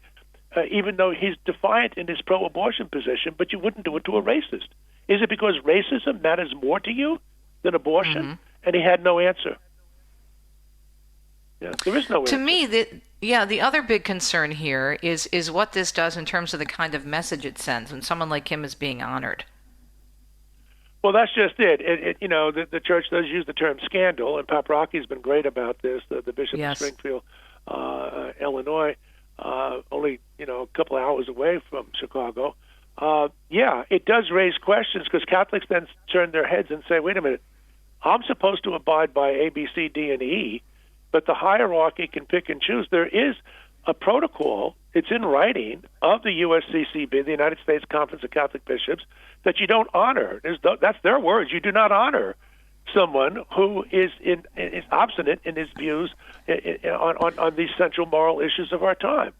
even though he's defiant in his pro-abortion position, but you wouldn't do it to a racist? Is it because racism matters more to you than abortion? Mm-hmm. And he had no answer. Yeah, there is no answer. To me, the other big concern here is what this does in terms of the kind of message it sends when someone like him is being honored. Well, that's just it. The church does use the term scandal, and Paprocki's been great about this. The bishop of Springfield, Illinois, only a couple hours away from Chicago. It does raise questions because Catholics then turn their heads and say, wait a minute, I'm supposed to abide by A, B, C, D, and E, but the hierarchy can pick and choose. There is a protocol, it's in writing, of the USCCB, the United States Conference of Catholic Bishops, that you don't honor. That's their words. You do not honor someone who is obstinate in his views on these central moral issues of our time.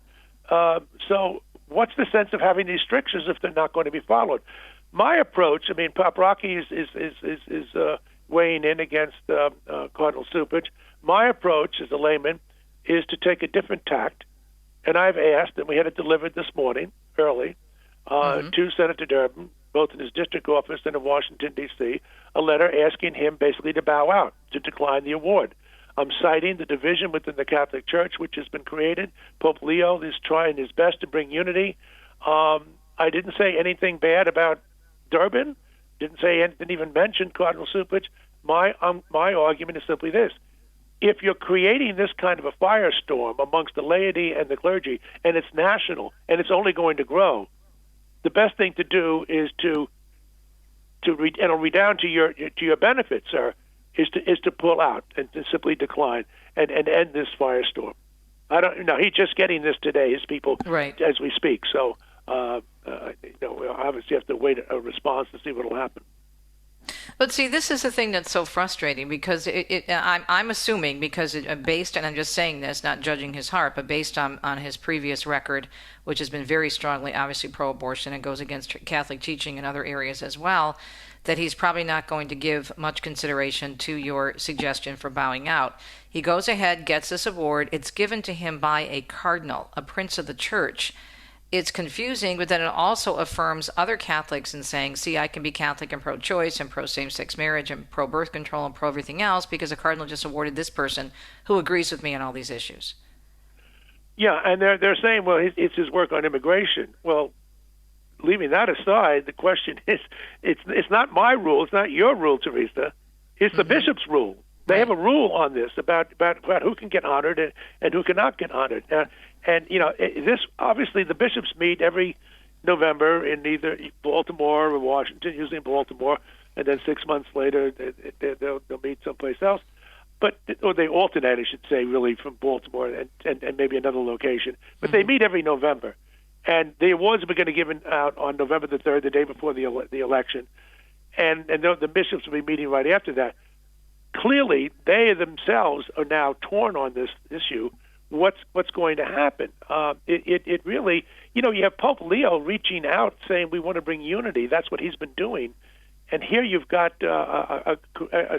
So what's the sense of having these strictures if they're not going to be followed? My approach, Paprocki is weighing in against Cardinal Cupich. My approach as a layman is to take a different tact, and I've asked, and we had it delivered this morning early, to Senator Durbin, both in his district office and in Washington, D.C., a letter asking him basically to bow out, to decline the award. I'm citing the division within the Catholic Church, which has been created. Pope Leo is trying his best to bring unity. I didn't say anything bad about Durbin, didn't even mention Cardinal Cupich. My argument is simply this. If you're creating this kind of a firestorm amongst the laity and the clergy, and it's national, and it's only going to grow, the best thing to do is to it'll redound to your benefit, sir, is to pull out and to simply decline and end this firestorm. I don't know. He's just getting this today, his people, right, as we speak. So, we obviously have to wait a response to see what will happen. But see, this is the thing that's so frustrating because I'm assuming, because based, and I'm just saying this, not judging his heart, but based on his previous record, which has been very strongly, obviously, pro-abortion and goes against Catholic teaching in other areas as well, that he's probably not going to give much consideration to your suggestion for bowing out. He goes ahead, gets this award. It's given to him by a cardinal, a prince of the church. It's confusing, but then it also affirms other Catholics in saying, see, I can be Catholic and pro-choice and pro-same-sex marriage and pro-birth control and pro-everything else because a cardinal just awarded this person who agrees with me on all these issues. Yeah, and they're saying, well, it's his work on immigration. Well, leaving that aside, the question is, it's not my rule, it's not your rule, Teresa. It's the bishop's rule. They have a rule on this about who can get honored and who cannot get honored. This obviously the bishops meet every November in either Baltimore or Washington, usually in Baltimore, and then 6 months later they'll meet someplace else. Or they alternate, I should say, really, from Baltimore and maybe another location. But they meet every November, and the awards are going to be given out on November the 3rd, the day before the election, and the bishops will be meeting right after that. Clearly, they themselves are now torn on this issue. What's going to happen? It really, you have Pope Leo reaching out saying we want to bring unity. That's what he's been doing, and here you've got a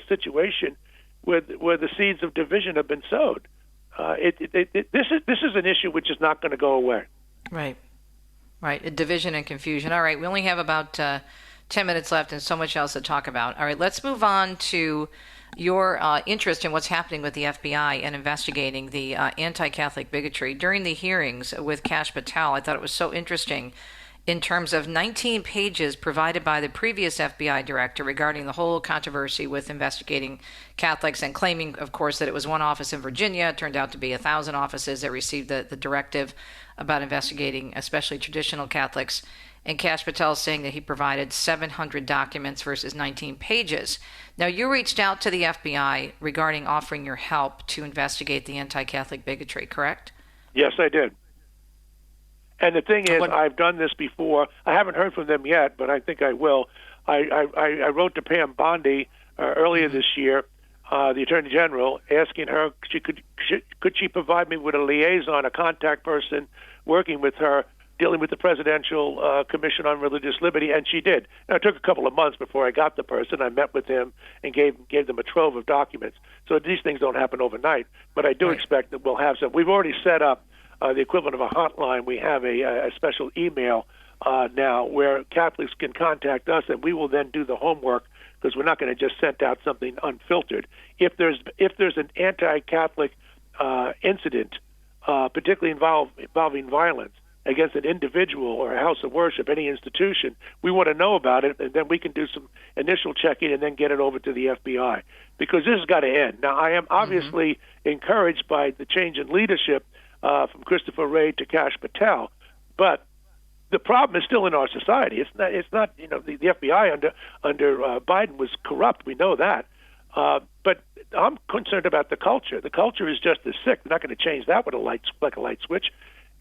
situation where the seeds of division have been sowed. This is an issue which is not going to go away. Right. Division and confusion. All right, we only have about 10 minutes left and so much else to talk about. All right, let's move on to your interest in what's happening with the FBI and investigating the anti-Catholic bigotry. During the hearings with Kash Patel, I thought it was so interesting in terms of 19 pages provided by the previous FBI director regarding the whole controversy with investigating Catholics and claiming, of course, that it was one office in Virginia. It turned out to be 1,000 offices that received the directive about investigating especially traditional Catholics. And Kash Patel saying that he provided 700 documents versus 19 pages. Now, you reached out to the FBI regarding offering your help to investigate the anti-Catholic bigotry, correct? Yes, I did. And the thing is, I've done this before. I haven't heard from them yet, but I think I will. I wrote to Pam Bondi earlier this year, the Attorney General, asking her could she provide me with a liaison, a contact person working with her, dealing with the Presidential Commission on Religious Liberty, and she did. Now, it took a couple of months before I got the person. I met with him and gave them a trove of documents. So these things don't happen overnight, but I do expect that we'll have some. We've already set up the equivalent of a hotline. We have a special email now where Catholics can contact us, and we will then do the homework, because we're not going to just send out something unfiltered. If there's an anti-Catholic incident, particularly involving violence against an individual or a house of worship, any institution, we want to know about it, and then we can do some initial checking and then get it over to the FBI, because this has got to end. Now, I am obviously encouraged by the change in leadership from Christopher Wray to Kash Patel, but the problem is still in our society. It's not. You know, the FBI under Biden was corrupt. We know that, but I'm concerned about the culture. The culture is just as sick. They're not going to change that with a light switch.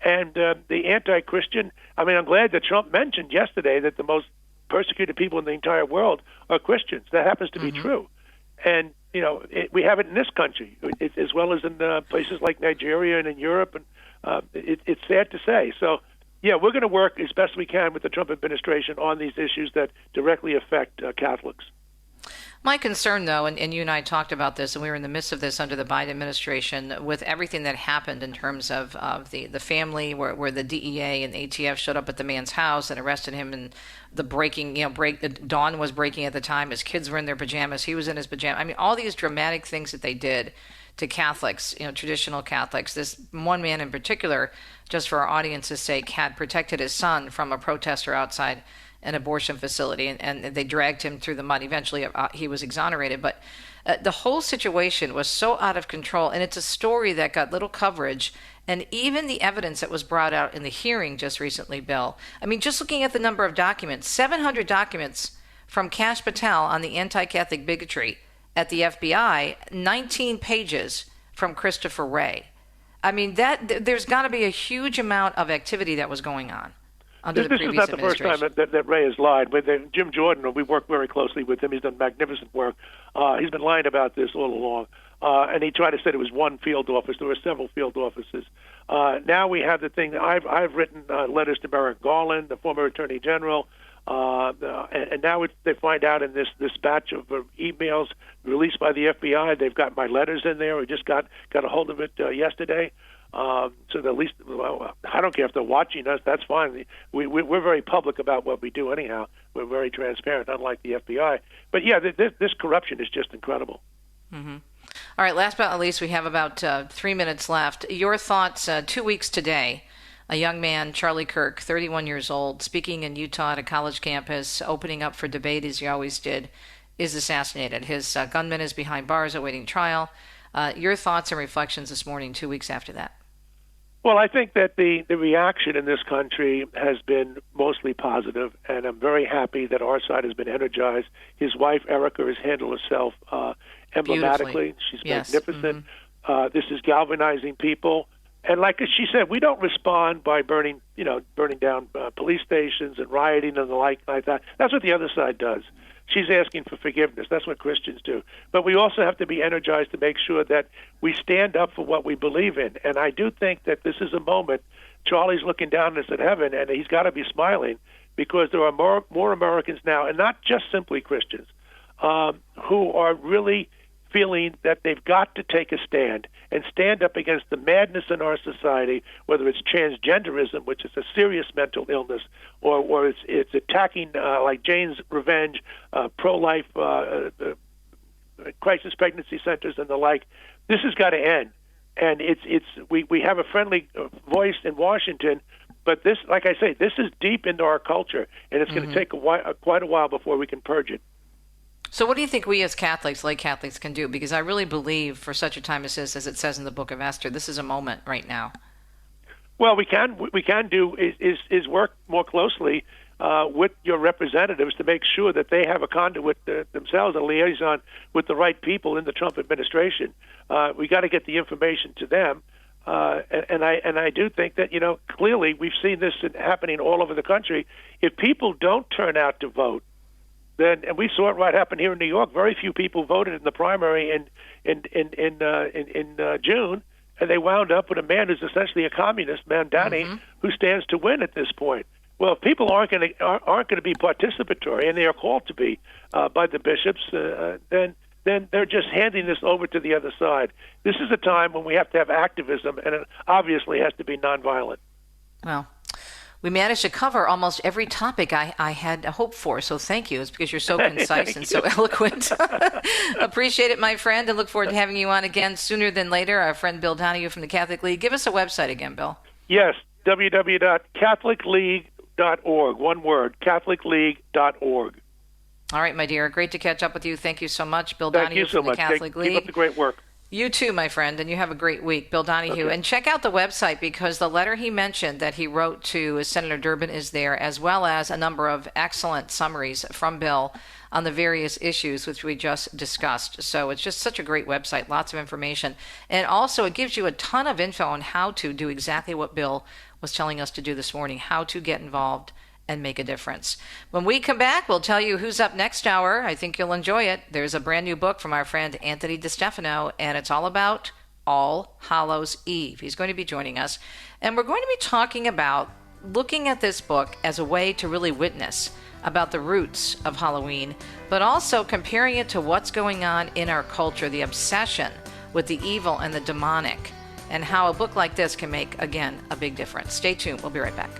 And the anti-Christian. I mean, I'm glad that Trump mentioned yesterday that the most persecuted people in the entire world are Christians. That happens to be true, and you know, we have it in this country as well as in places like Nigeria and in Europe, and it's sad to say. So, yeah, we're going to work as best we can with the Trump administration on these issues that directly affect Catholics. My concern, though, and you and I talked about this, and we were in the midst of this under the Biden administration, with everything that happened in terms of the family, where the DEA and the ATF showed up at the man's house and arrested him, and the Dawn was breaking at the time. His kids were in their pajamas. He was in his pajamas. I mean, all these dramatic things that they did to Catholics, traditional Catholics. This one man in particular, just for our audience's sake, had protected his son from a protester outside an abortion facility, and they dragged him through the mud. Eventually, he was exonerated. But the whole situation was so out of control, and it's a story that got little coverage. And even the evidence that was brought out in the hearing just recently, Bill, I mean, just looking at the number of documents, 700 documents from Kash Patel on the anti-Catholic bigotry at the FBI, 19 pages from Christopher Wray. I mean, there's got to be a huge amount of activity that was going on under the previous administration. This is not the first time that Wray has lied. With Jim Jordan, we work very closely with him. He's done magnificent work. He's been lying about this all along. And he tried to say it was one field office. There were several field offices. Now we have the thing. I've written letters to Merrick Garland, the former Attorney General, and now they find out in this batch of emails released by the FBI, they've got my letters in there. We just got a hold of it yesterday. So at least, I don't care if they're watching us. That's fine. We're very public about what we do anyhow. We're very transparent, unlike the FBI. But yeah, this corruption is just incredible. Mm-hmm. All right, last but not least, we have about 3 minutes left. Your thoughts, 2 weeks today, a young man, Charlie Kirk, 31 years old, speaking in Utah at a college campus, opening up for debate as he always did, is assassinated. His gunman is behind bars awaiting trial. Your thoughts and reflections this morning, 2 weeks after that? Well, I think that the reaction in this country has been mostly positive, and I'm very happy that our side has been energized. His wife, Erica, has handled herself emblematically. She's magnificent. Mm-hmm. This is galvanizing people. And like she said, we don't respond by burning down police stations and rioting and the like that. That's what the other side does. She's asking for forgiveness. That's what Christians do. But we also have to be energized to make sure that we stand up for what we believe in. And I do think that this is a moment. Charlie's looking down at us at heaven, and he's got to be smiling, because there are more Americans now, and not just simply Christians, who are really feeling that they've got to take a stand and stand up against the madness in our society, whether it's transgenderism, which is a serious mental illness, or it's attacking, like Jane's Revenge, pro-life crisis pregnancy centers and the like. This has got to end. And we have a friendly voice in Washington But this, like I say, this is deep into our culture, and it's going to take quite a while before we can purge it. So what do you think we as Catholics, lay Catholics, can do? Because I really believe for such a time as this, as it says in the book of Esther, this is a moment right now. Well, we can do is work more closely with your representatives to make sure that they have a conduit themselves, a liaison with the right people in the Trump administration. We got to get the information to them, and I do think that clearly we've seen this happening all over the country. If people don't turn out to vote, then, and we saw it happen here in New York. Very few people voted in the primary in June, and they wound up with a man who's essentially a communist, Donahue, who stands to win at this point. Well, if people aren't going to be participatory, and they are called to be by the bishops, then they're just handing this over to the other side. This is a time when we have to have activism, and it obviously has to be nonviolent. Well, we managed to cover almost every topic I had hoped for, so thank you. It's because you're so concise and so eloquent. Appreciate it, my friend, and look forward to having you on again sooner than later. Our friend Bill Donahue from the Catholic League. Give us a website again, Bill. Yes, www.catholicleague.org. One word, catholicleague.org. All right, my dear. Great to catch up with you. Thank you so much. Bill Thank Donahue you so from the much. Catholic League. Keep up the great work. You too, my friend, and you have a great week. Bill Donahue. Okay. And check out the website, because the letter he mentioned that he wrote to Senator Durbin is there, as well as a number of excellent summaries from Bill on the various issues which we just discussed. So it's just such a great website, lots of information. And also it gives you a ton of info on how to do exactly what Bill was telling us to do this morning, how to get involved and make a difference. When we come back, we'll tell you who's up next hour. I think you'll enjoy it. There's a brand new book from our friend Anthony DeStefano, and it's all about All Hallows Eve. He's going to be joining us, and we're going to be talking about looking at this book as a way to really witness about the roots of Halloween, but also comparing it to what's going on in our culture, the obsession with the evil and the demonic, and how a book like this can make, again, a big difference. Stay tuned. We'll be right back.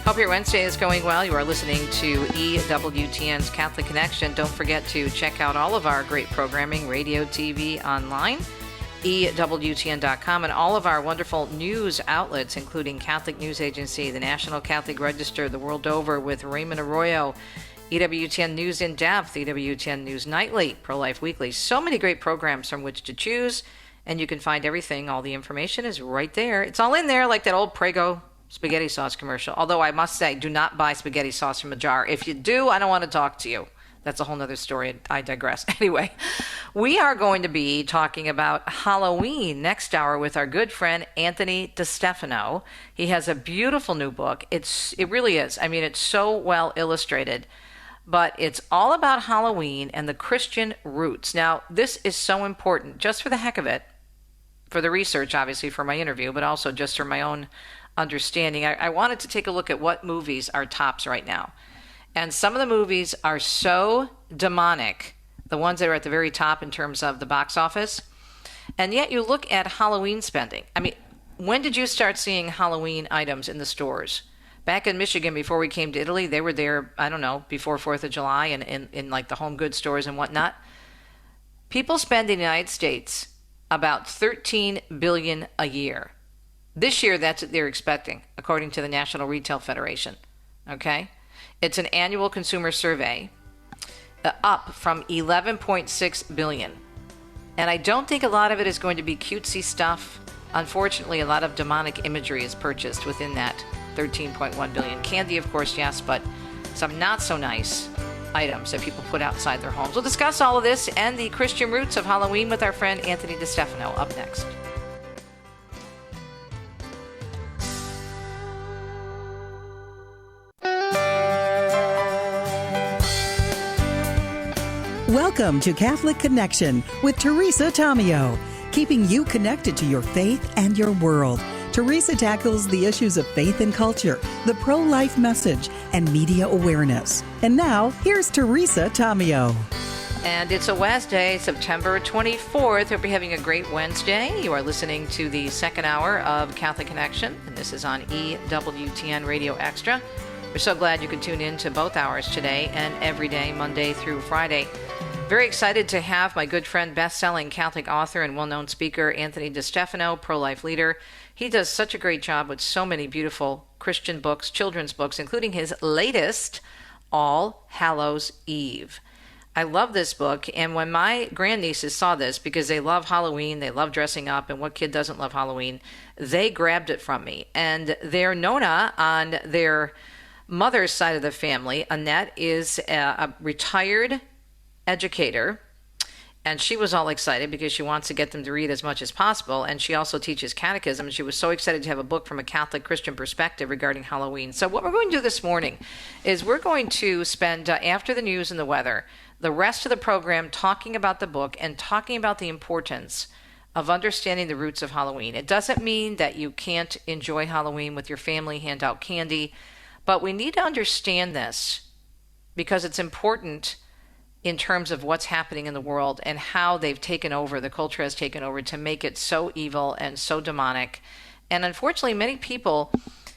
Hope your Wednesday is going well. You are listening to EWTN's Catholic Connection. Don't forget to check out all of our great programming, radio, TV, online, EWTN.com, and all of our wonderful news outlets, including Catholic News Agency, the National Catholic Register, the world over with Raymond Arroyo, EWTN News in Depth, EWTN News Nightly, Pro-Life Weekly. So many great programs from which to choose, and you can find everything. All the information is right there. It's all in there, like that old Prego spaghetti sauce commercial. Although I must say, do not buy spaghetti sauce from a jar. If you do, I don't want to talk to you. That's a whole nother story. I digress. Anyway, we are going to be talking about Halloween next hour with our good friend Anthony DeStefano. He has a beautiful new book. It really is. I mean, it's so well illustrated. But it's all about Halloween and the Christian roots. Now, this is so important, just for the heck of it, for the research, obviously, for my interview, but also just for my own understanding. I wanted to take a look at what movies are tops right now. And some of the movies are so demonic, the ones that are at the very top in terms of the box office. And yet you look at Halloween spending. I mean, when did you start seeing Halloween items in the stores? Back in Michigan, before we came to Italy, they were there, I don't know, before 4th of July and in like the home goods stores and whatnot. People spend in the United States about $13 billion a year. This year, that's what they're expecting, according to the National Retail Federation. Okay? It's an annual consumer survey, up from $11.6 billion. And I don't think a lot of it is going to be cutesy stuff. Unfortunately, a lot of demonic imagery is purchased within that $13.1 billion. Candy, of course, yes, but some not so nice items that people put outside their homes. We'll discuss all of this and the Christian roots of Halloween with our friend Anthony DeStefano up next. Welcome to Catholic Connection with Teresa Tomeo, keeping you connected to your faith and your world. Teresa tackles the issues of faith and culture, the pro-life message, and media awareness. And now, here's Teresa Tomeo. And it's a Wednesday, September 24th. Hope you're having a great Wednesday. You are listening to the second hour of Catholic Connection, and this is on EWTN Radio Extra. We're so glad you can tune in to both hours today and every day, Monday through Friday. Very excited to have my good friend, best-selling Catholic author and well-known speaker, Anthony DeStefano, pro-life leader. He does such a great job with so many beautiful Christian books, children's books, including his latest, All Hallows Eve. I love this book, and when my grandnieces saw this, because they love Halloween, they love dressing up, and what kid doesn't love Halloween, they grabbed it from me. And their Nona on their mother's side of the family, Annette, is a retired educator, and she was all excited because she wants to get them to read as much as possible, and she also teaches catechism, and she was so excited to have a book from a Catholic Christian perspective regarding Halloween. So what we're going to do this morning is we're going to spend, after the news and the weather, the rest of the program talking about the book and talking about the importance of understanding the roots of Halloween. It doesn't mean that you can't enjoy Halloween with your family, hand out candy, but we need to understand this because it's important in terms of what's happening in the world and how they've taken over, the culture has taken over to make it so evil and so demonic. And unfortunately, many people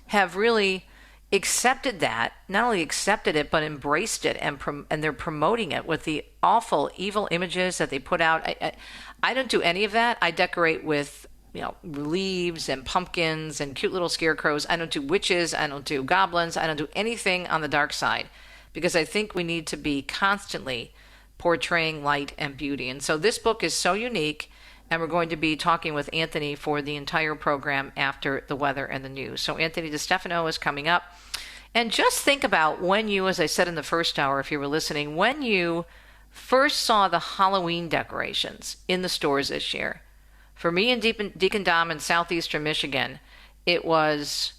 have really accepted that, not only accepted it, but embraced it, and they're promoting it with the awful, evil images that they put out. I don't do any of that. I decorate with, leaves and pumpkins and cute little scarecrows. I don't do witches. I don't do goblins. I don't do anything on the dark side because I think we need to be constantly portraying light and beauty. And so this book is so unique, and we're going to be talking with Anthony for the entire program after the weather and the news. So Anthony DeStefano is coming up. And just think about when you, as I said in the first hour, if you were listening, when you first saw the Halloween decorations in the stores this year. For me and Deacon Dom in southeastern Michigan, it was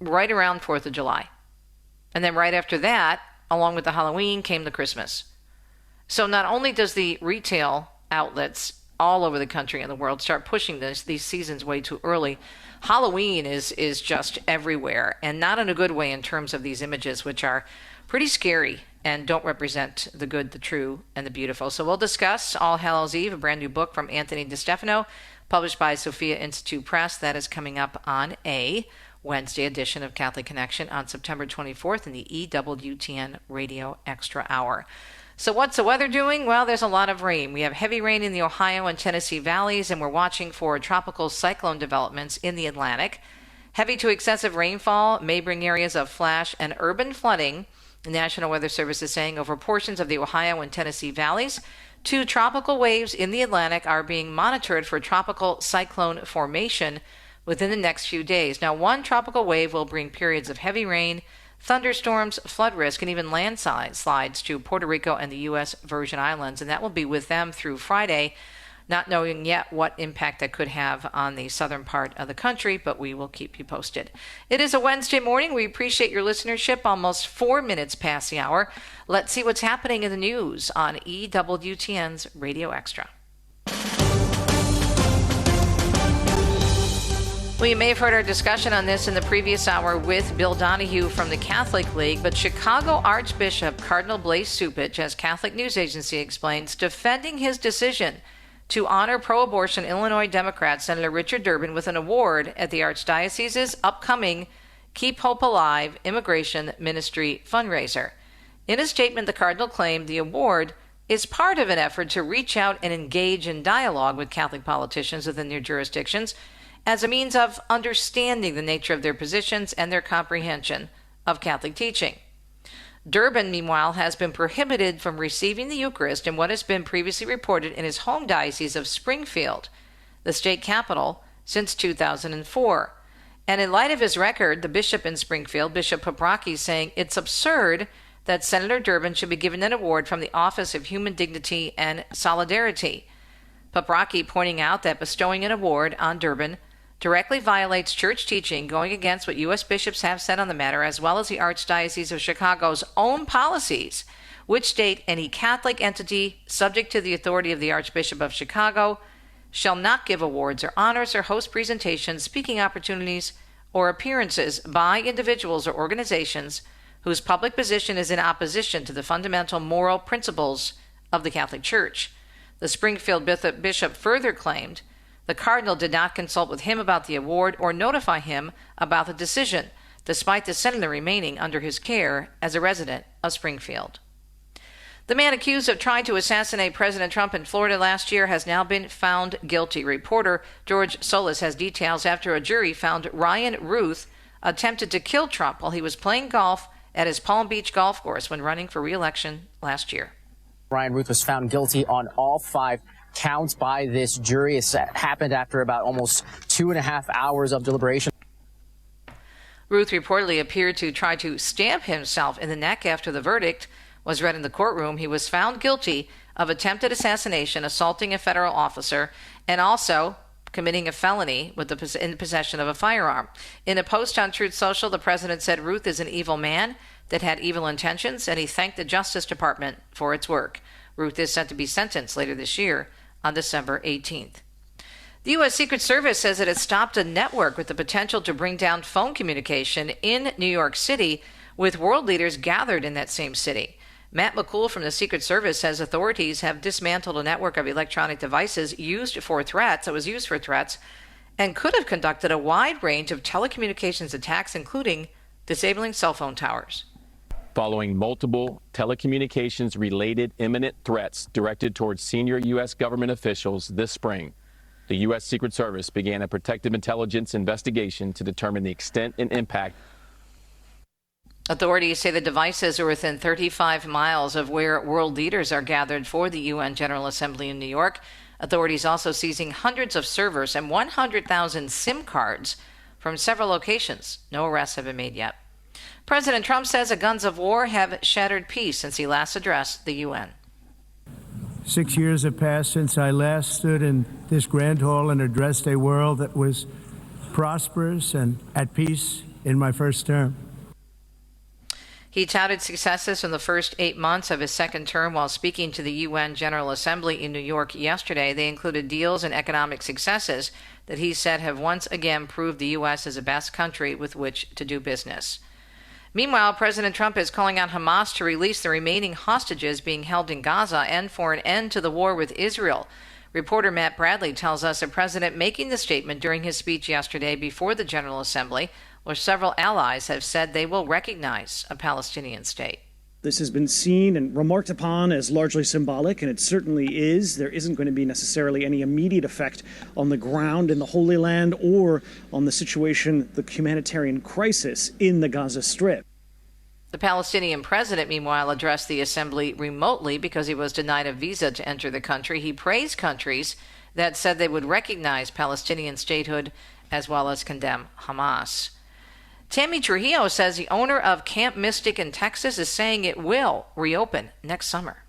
right around 4th of July. And then right after that, along with the Halloween, came the Christmas. So not only does the retail outlets all over the country and the world start pushing these seasons way too early, Halloween is just everywhere, and not in a good way in terms of these images, which are pretty scary and don't represent the good, the true, and the beautiful. So we'll discuss All Hallows Eve, a brand new book from Anthony DeStefano, published by Sophia Institute Press. That is coming up on a Wednesday edition of Catholic Connection on September 24th in the EWTN Radio Extra Hour. So what's the weather doing? Well, there's a lot of rain. We have heavy rain in the Ohio and Tennessee valleys, and we're watching for tropical cyclone developments in the Atlantic. Heavy to excessive rainfall may bring areas of flash and urban flooding, the National Weather Service is saying, over portions of the Ohio and Tennessee valleys. 2 tropical waves in the Atlantic are being monitored for tropical cyclone formation within the next few days. Now, 1 tropical wave will bring periods of heavy rain, thunderstorms, flood risk, and even landslides to Puerto Rico and the U.S. Virgin Islands, and that will be with them through Friday, not knowing yet what impact that could have on the southern part of the country, but we will keep you posted. It is a Wednesday morning. We appreciate your listenership, almost 4 minutes past the hour. Let's see what's happening in the news on EWTN's Radio Extra. Well, you may have heard our discussion on this in the previous hour with Bill Donahue from the Catholic League, but Chicago Archbishop Cardinal Cupich, as Catholic News Agency explains, defending his decision to honor pro-abortion Illinois Democrat Senator Richard Durbin with an award at the Archdiocese's upcoming Keep Hope Alive Immigration Ministry fundraiser. In a statement, the Cardinal claimed the award is part of an effort to reach out and engage in dialogue with Catholic politicians within their jurisdictions as a means of understanding the nature of their positions and their comprehension of Catholic teaching. Durbin, meanwhile, has been prohibited from receiving the Eucharist in what has been previously reported in his home diocese of Springfield, the state capital, since 2004. And in light of his record, the bishop in Springfield, Bishop Paprocki, is saying it's absurd that Senator Durbin should be given an award from the Office of Human Dignity and Solidarity. Paprocki pointing out that bestowing an award on Durbin directly violates church teaching, going against what U.S. bishops have said on the matter, as well as the Archdiocese of Chicago's own policies, which state any Catholic entity subject to the authority of the Archbishop of Chicago shall not give awards or honors or host presentations, speaking opportunities, or appearances by individuals or organizations whose public position is in opposition to the fundamental moral principles of the Catholic Church. The Springfield bishop further claimed the cardinal did not consult with him about the award or notify him about the decision, despite the senator remaining under his care as a resident of Springfield. The man accused of trying to assassinate President Trump in Florida last year has now been found guilty. Reporter George Solis has details after a jury found Ryan Ruth attempted to kill Trump while he was playing golf at his Palm Beach golf course when running for re-election last year. Ryan Ruth was found guilty on all 5 counts by this jury. It happened after about almost 2.5 hours of deliberation. Ruth reportedly appeared to try to stab himself in the neck after the verdict was read in the courtroom. He was found guilty of attempted assassination, assaulting a federal officer, and also committing a felony with in possession of a firearm. In a post on Truth Social, the president said Ruth is an evil man that had evil intentions, and he thanked the Justice Department for its work. Ruth is set to be sentenced later this year on December 18th. The U.S. Secret Service says it has stopped a network with the potential to bring down phone communication in New York City with world leaders gathered in that same city. Matt McCool from the Secret Service says authorities have dismantled a network of electronic devices used for threats, and could have conducted a wide range of telecommunications attacks, including disabling cell phone towers. Following multiple telecommunications-related imminent threats directed towards senior U.S. government officials this spring, the U.S. Secret Service began a protective intelligence investigation to determine the extent and impact. Authorities say the devices are within 35 miles of where world leaders are gathered for the UN General Assembly in New York. Authorities also seizing hundreds of servers and 100,000 SIM cards from several locations. No arrests have been made yet. President Trump says the guns of war have shattered peace since he last addressed the UN. 6 years have passed since I last stood in this grand hall and addressed a world that was prosperous and at peace in my first term. He touted successes from the first 8 months of his second term while speaking to the UN General Assembly in New York yesterday. They included deals and economic successes that he said have once again proved the U.S. is the best country with which to do business. Meanwhile, President Trump is calling on Hamas to release the remaining hostages being held in Gaza and for an end to the war with Israel. Reporter Matt Bradley tells us the president making the statement during his speech yesterday before the General Assembly, where several allies have said they will recognize a Palestinian state. This has been seen and remarked upon as largely symbolic, and it certainly is. There isn't going to be necessarily any immediate effect on the ground in the Holy Land or on the situation, the humanitarian crisis in the Gaza Strip. The Palestinian president, meanwhile, addressed the assembly remotely because he was denied a visa to enter the country. He praised countries that said they would recognize Palestinian statehood as well as condemn Hamas. Tammy Trujillo says the owner of Camp Mystic in Texas is saying it will reopen next summer.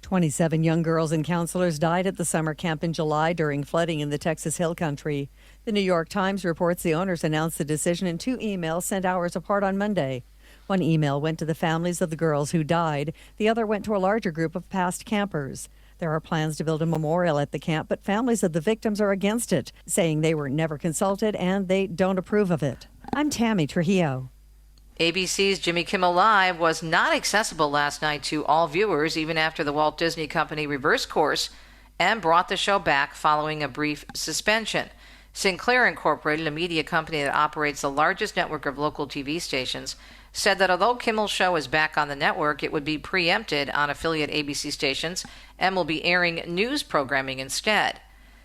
27 young girls and counselors died at the summer camp in July during flooding in the Texas Hill Country. The New York Times reports the owners announced the decision in 2 emails sent hours apart on Monday. One email went to the families of the girls who died. The other went to a larger group of past campers. There are plans to build a memorial at the camp, but families of the victims are against it, saying they were never consulted and they don't approve of it. I'm Tammy Trujillo. ABC's Jimmy Kimmel Live was not accessible last night to all viewers, even after the Walt Disney Company reversed course and brought the show back following a brief suspension. Sinclair Incorporated, a media company that operates the largest network of local TV stations, said that although Kimmel's show is back on the network, it would be preempted on affiliate ABC stations and will be airing news programming instead.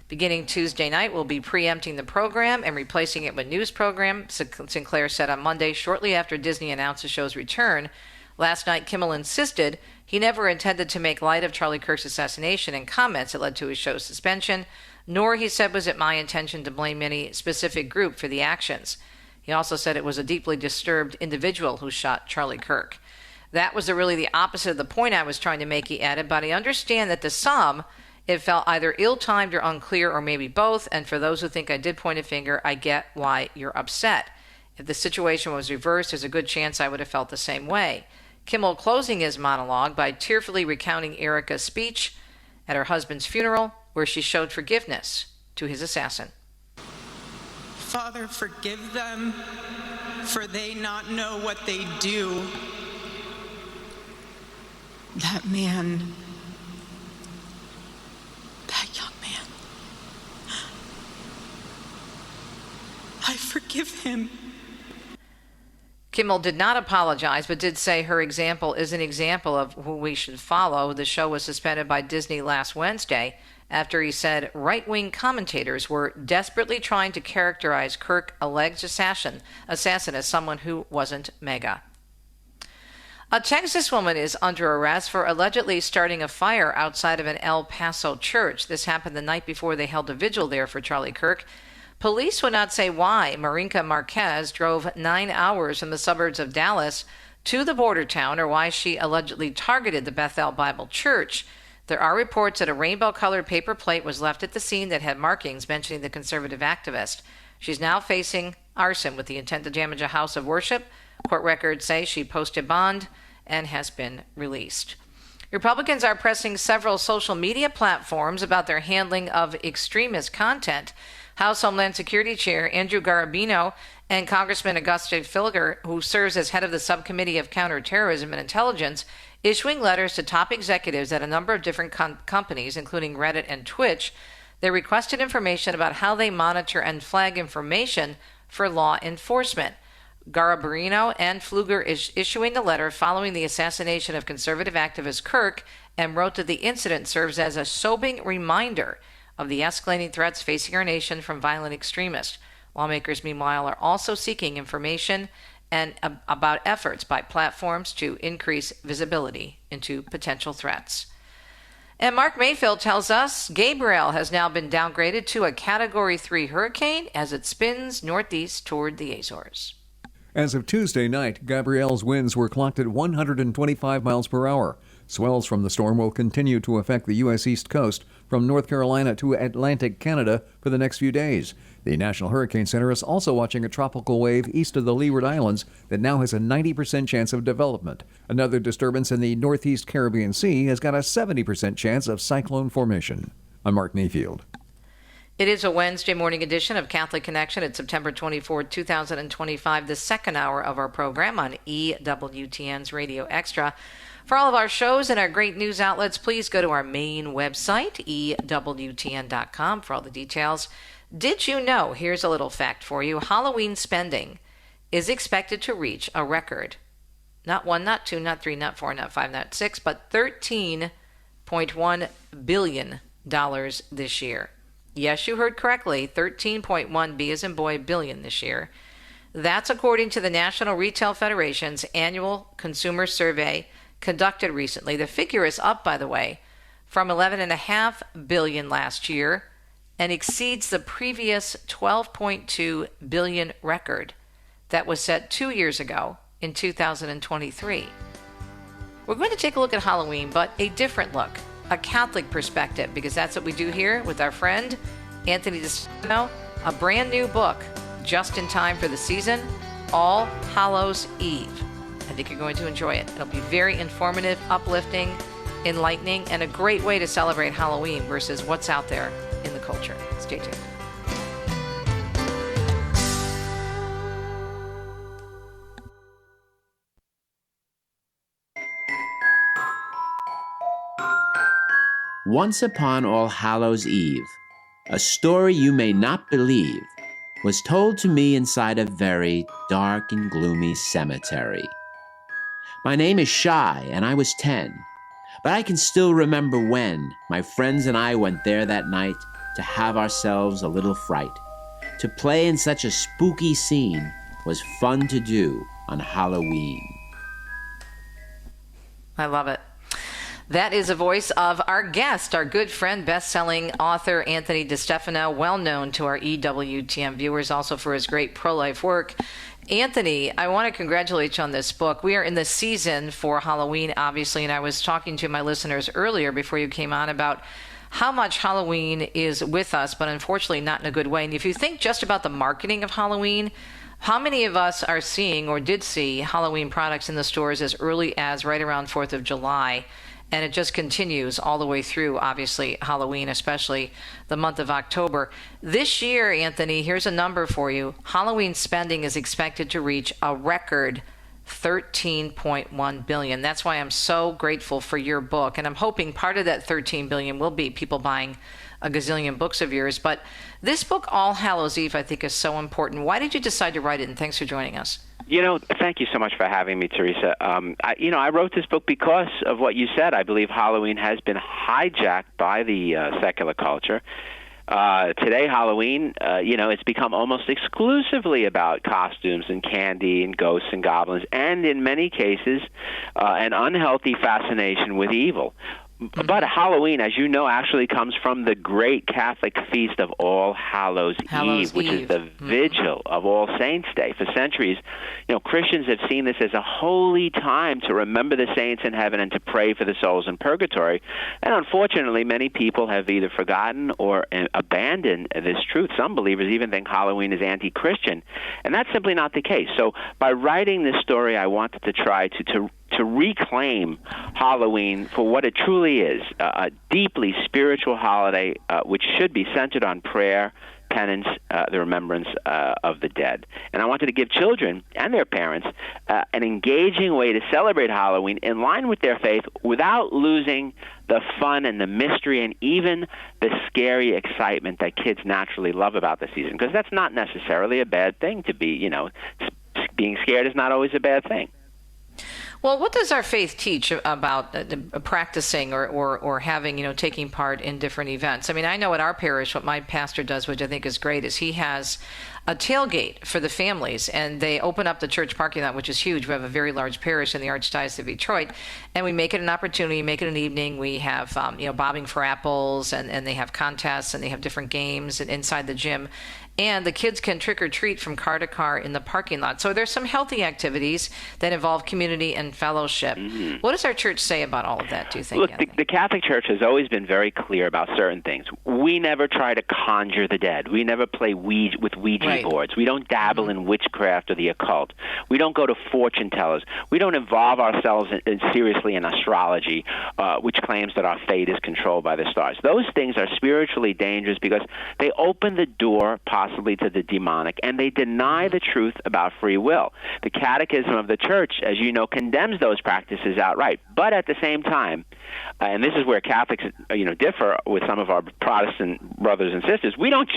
Beginning Tuesday night, we'll be preempting the program and replacing it with news program, Sinclair said on Monday, shortly after Disney announced the show's return. Last night, Kimmel insisted he never intended to make light of Charlie Kirk's assassination and comments that led to his show's suspension, nor, he said, was it my intention to blame any specific group for the actions. He also said it was a deeply disturbed individual who shot Charlie Kirk. That was really the opposite of the point I was trying to make, he added, but I understand that to some, it felt either ill-timed or unclear or maybe both, and for those who think I did point a finger, I get why you're upset. If the situation was reversed, there's a good chance I would have felt the same way. Kimmel closing his monologue by tearfully recounting Erica's speech at her husband's funeral, where she showed forgiveness to his assassin. Father, forgive them, for they not know what they do. That man forgive him. Kimmel did not apologize, but did say her example is an example of who we should follow. The show was suspended by Disney last Wednesday after he said right-wing commentators were desperately trying to characterize Kirk, alleged assassin as someone who wasn't MAGA. A Texas woman is under arrest for allegedly starting a fire outside of an El Paso church. This happened the night before they held a vigil there for Charlie Kirk. Police would not say why Marinka Marquez drove 9 hours from the suburbs of Dallas to the border town, or why she allegedly targeted the Bethel Bible Church. There are reports that a rainbow-colored paper plate was left at the scene that had markings mentioning the conservative activist. She's now facing arson with the intent to damage a house of worship. Court records say she posted bond and has been released. Republicans are pressing several social media platforms about their handling of extremist content. House Homeland Security Chair Andrew Garabino and Congressman Auguste Filger, who serves as head of the Subcommittee of Counterterrorism and Intelligence, issuing letters to top executives at a number of different companies, including Reddit and Twitch. They requested information about how they monitor and flag information for law enforcement. Garabino and Pfluger is issuing the letter following the assassination of conservative activist Kirk, and wrote that the incident serves as a sobering reminder of the escalating threats facing our nation from violent extremists. Lawmakers, meanwhile, are also seeking information and about efforts by platforms to increase visibility into potential threats. And Mark Mayfield tells us Gabrielle has now been downgraded to a Category 3 hurricane as it spins northeast toward the Azores. As of Tuesday night, Gabrielle's winds were clocked at 125 miles per hour. Swells from the storm will continue to affect the U.S. East Coast from North Carolina to Atlantic Canada for the next few days. The National Hurricane Center is also watching a tropical wave east of the Leeward Islands that now has a 90% chance of development. Another disturbance in the Northeast Caribbean Sea has got a 70% chance of cyclone formation. I'm Mark Mayfield. It is a Wednesday morning edition of Catholic Connection. It's September 24, 2025, the second hour of our program on EWTN's Radio Extra. For all of our shows and our great news outlets, please go to our main website, EWTN.com, for all the details. Did you know, here's a little fact for you, Halloween spending is expected to reach a record, not one, not two, not three, not four, not five, not six, but $13.1 billion this year. Yes, you heard correctly, 13.1 B as in boy billion this year. That's according to the National Retail Federation's annual consumer survey conducted recently. The figure is up, by the way, from $11.5 billion last year and exceeds the previous $12.2 billion record that was set 2 years ago in 2023. We're going to take a look at Halloween, but a different look. A Catholic perspective, because that's what we do here with our friend Anthony DeStefano. A brand new book, just in time for the season, All Hallows Eve. I think you're going to enjoy it. It'll be very informative, uplifting, enlightening, and a great way to celebrate Halloween versus what's out there in the culture. Stay tuned. Once upon All Hallows Eve, a story you may not believe was told to me inside a very dark and gloomy cemetery. My name is Shy, and I was 10, but I can still remember when my friends and I went there that night to have ourselves a little fright. To play in such a spooky scene was fun to do on Halloween. I love it. That is a voice of our guest, our good friend, best-selling author Anthony DeStefano, well known to our EWTN viewers, also for his great pro-life work. Anthony, I want to congratulate you on this book. We are in the season for Halloween, obviously, and I was talking to my listeners earlier before you came on about how much Halloween is with us, but unfortunately not in a good way. And if you think just about the marketing of Halloween, how many of us are seeing or did see Halloween products in the stores as early as right around 4th of July? And it just continues all the way through, obviously, Halloween, especially the month of October. This year, Anthony, here's a number for you. Halloween spending is expected to reach a record $13.1 billion. That's why I'm so grateful for your book. And I'm hoping part of that $13 billion will be people buying a gazillion books of yours. But this book, All Hallows Eve, I think is so important. Why did you decide to write it? And thanks for joining us. Thank you so much for having me, Teresa. I wrote this book because of what you said. I believe Halloween has been hijacked by the secular culture. Today, Halloween, it's become almost exclusively about costumes and candy and ghosts and goblins, and in many cases, an unhealthy fascination with evil. But Halloween, as you know, actually comes from the great Catholic feast of All Hallows Eve, which is the vigil of All Saints' Day. For centuries, Christians have seen this as a holy time to remember the saints in heaven and to pray for the souls in purgatory. And unfortunately, many people have either forgotten or abandoned this truth. Some believers even think Halloween is anti-Christian, and that's simply not the case. So by writing this story, I wanted to try to reclaim Halloween for what it truly is, a deeply spiritual holiday which should be centered on prayer, penance, the remembrance of the dead. And I wanted to give children and their parents an engaging way to celebrate Halloween in line with their faith without losing the fun and the mystery and even the scary excitement that kids naturally love about the season, because that's not necessarily a bad thing to be, being scared is not always a bad thing. Well, what does our faith teach about practicing or having, taking part in different events? I mean, I know at our parish what my pastor does, which I think is great, is he has a tailgate for the families, and they open up the church parking lot, which is huge. We have a very large parish in the Archdiocese of Detroit, and we make it an opportunity, make it an evening. We have, bobbing for apples, and they have contests, and they have different games inside the gym. And the kids can trick or treat from car to car in the parking lot. So there's some healthy activities that involve community and fellowship. Mm-hmm. What does our church say about all of that, do you think? Look, the Catholic Church has always been very clear about certain things. We never try to conjure the dead. We never play with Ouija boards. We don't dabble in witchcraft or the occult. We don't go to fortune tellers. We don't involve ourselves seriously in astrology, which claims that our fate is controlled by the stars. Those things are spiritually dangerous because they open the door possibly to the demonic, and they deny the truth about free will. The Catechism of the Church, as you know, condemns those practices outright. But at the same time, and this is where Catholics, differ with some of our Protestant brothers and sisters, we don't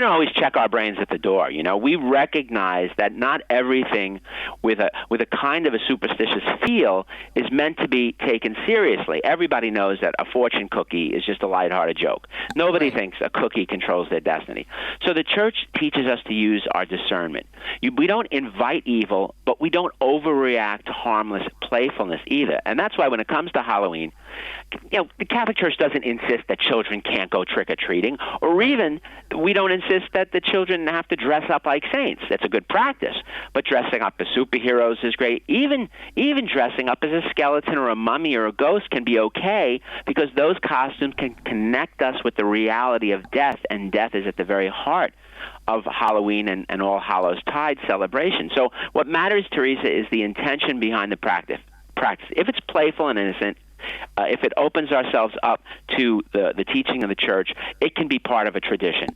always check our brains at the door. We recognize that not everything with a kind of a superstitious feel is meant to be taken seriously. Everybody knows that a fortune cookie is just a lighthearted joke. Nobody thinks a cookie controls their destiny. So the Church teaches us to use our discernment. We don't invite evil, but we don't overreact to harmless playfulness either. And that's why when it comes to Halloween, the Catholic Church doesn't insist that children can't go trick-or-treating, or even we don't insist that the children have to dress up like saints. That's a good practice. But dressing up as superheroes is great. Even dressing up as a skeleton or a mummy or a ghost can be okay, because those costumes can connect us with the reality of death, and death is at the very heart of Halloween and All Hallows Tide celebration. So what matters, Teresa, is the intention behind the practice. If it's playful and innocent, if it opens ourselves up to the teaching of the Church, it can be part of a tradition.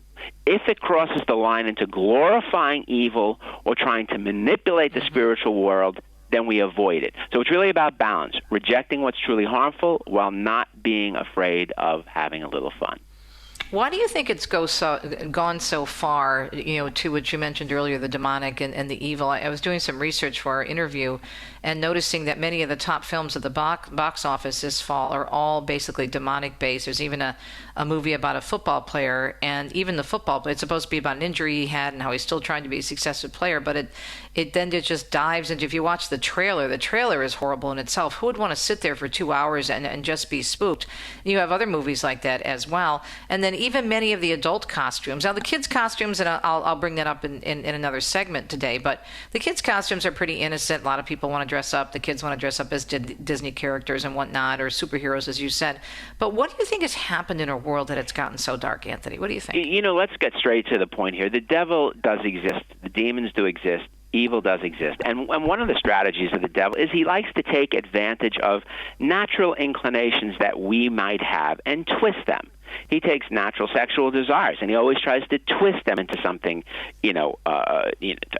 If it crosses the line into glorifying evil or trying to manipulate the spiritual world, then we avoid it. So it's really about balance, rejecting what's truly harmful while not being afraid of having a little fun. Why do you think it's gone so far, to what you mentioned earlier, the demonic and the evil? I was doing some research for our interview and noticing that many of the top films at the box office this fall are all basically demonic based. There's even a movie about a football player, and even the football player, it's supposed to be about an injury he had and how he's still trying to be a successful player, but it just dives into, if you watch the trailer is horrible in itself. Who would want to sit there for 2 hours and just be spooked? You have other movies like that as well. And then even many of the adult costumes. Now, the kids' costumes, and I'll bring that up in another segment today, but the kids' costumes are pretty innocent. A lot of people want to dress up. The kids want to dress up as Disney characters and whatnot, or superheroes, as you said. But what do you think has happened in our world that it's gotten so dark, Anthony? What do you think? Let's get straight to the point here. The devil does exist. The demons do exist. Evil does exist. And one of the strategies of the devil is he likes to take advantage of natural inclinations that we might have and twist them. He takes natural sexual desires, and he always tries to twist them into something,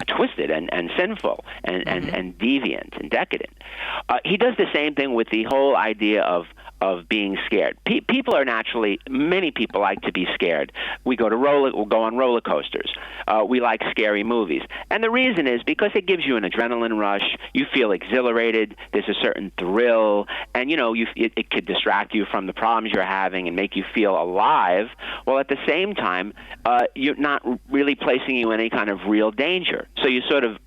twisted and sinful and deviant and decadent. He does the same thing with the whole idea of being scared. Many people like to be scared. We'll go on roller coasters. We like scary movies. And the reason is because it gives you an adrenaline rush. You feel exhilarated. There's a certain thrill. And, it could distract you from the problems you're having and make you feel alive. Well, at the same time, you're not really placing you in any kind of real danger. So you sort of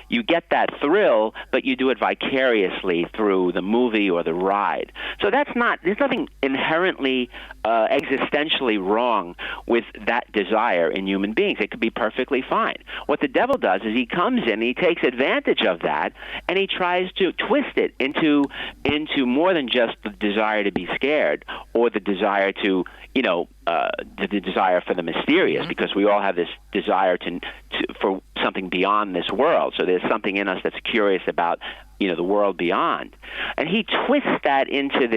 you get that thrill, but you do it vicariously through the movie or the ride. So there's nothing inherently existentially wrong with that desire in human beings. It could be perfectly fine. What the devil does is he comes in, he takes advantage of that, and he tries to twist it into more than just the desire to be scared or the desire to, the desire for the mysterious, because we all have this desire for something beyond this world. So there's something in us that's curious about the world beyond. And he twists that into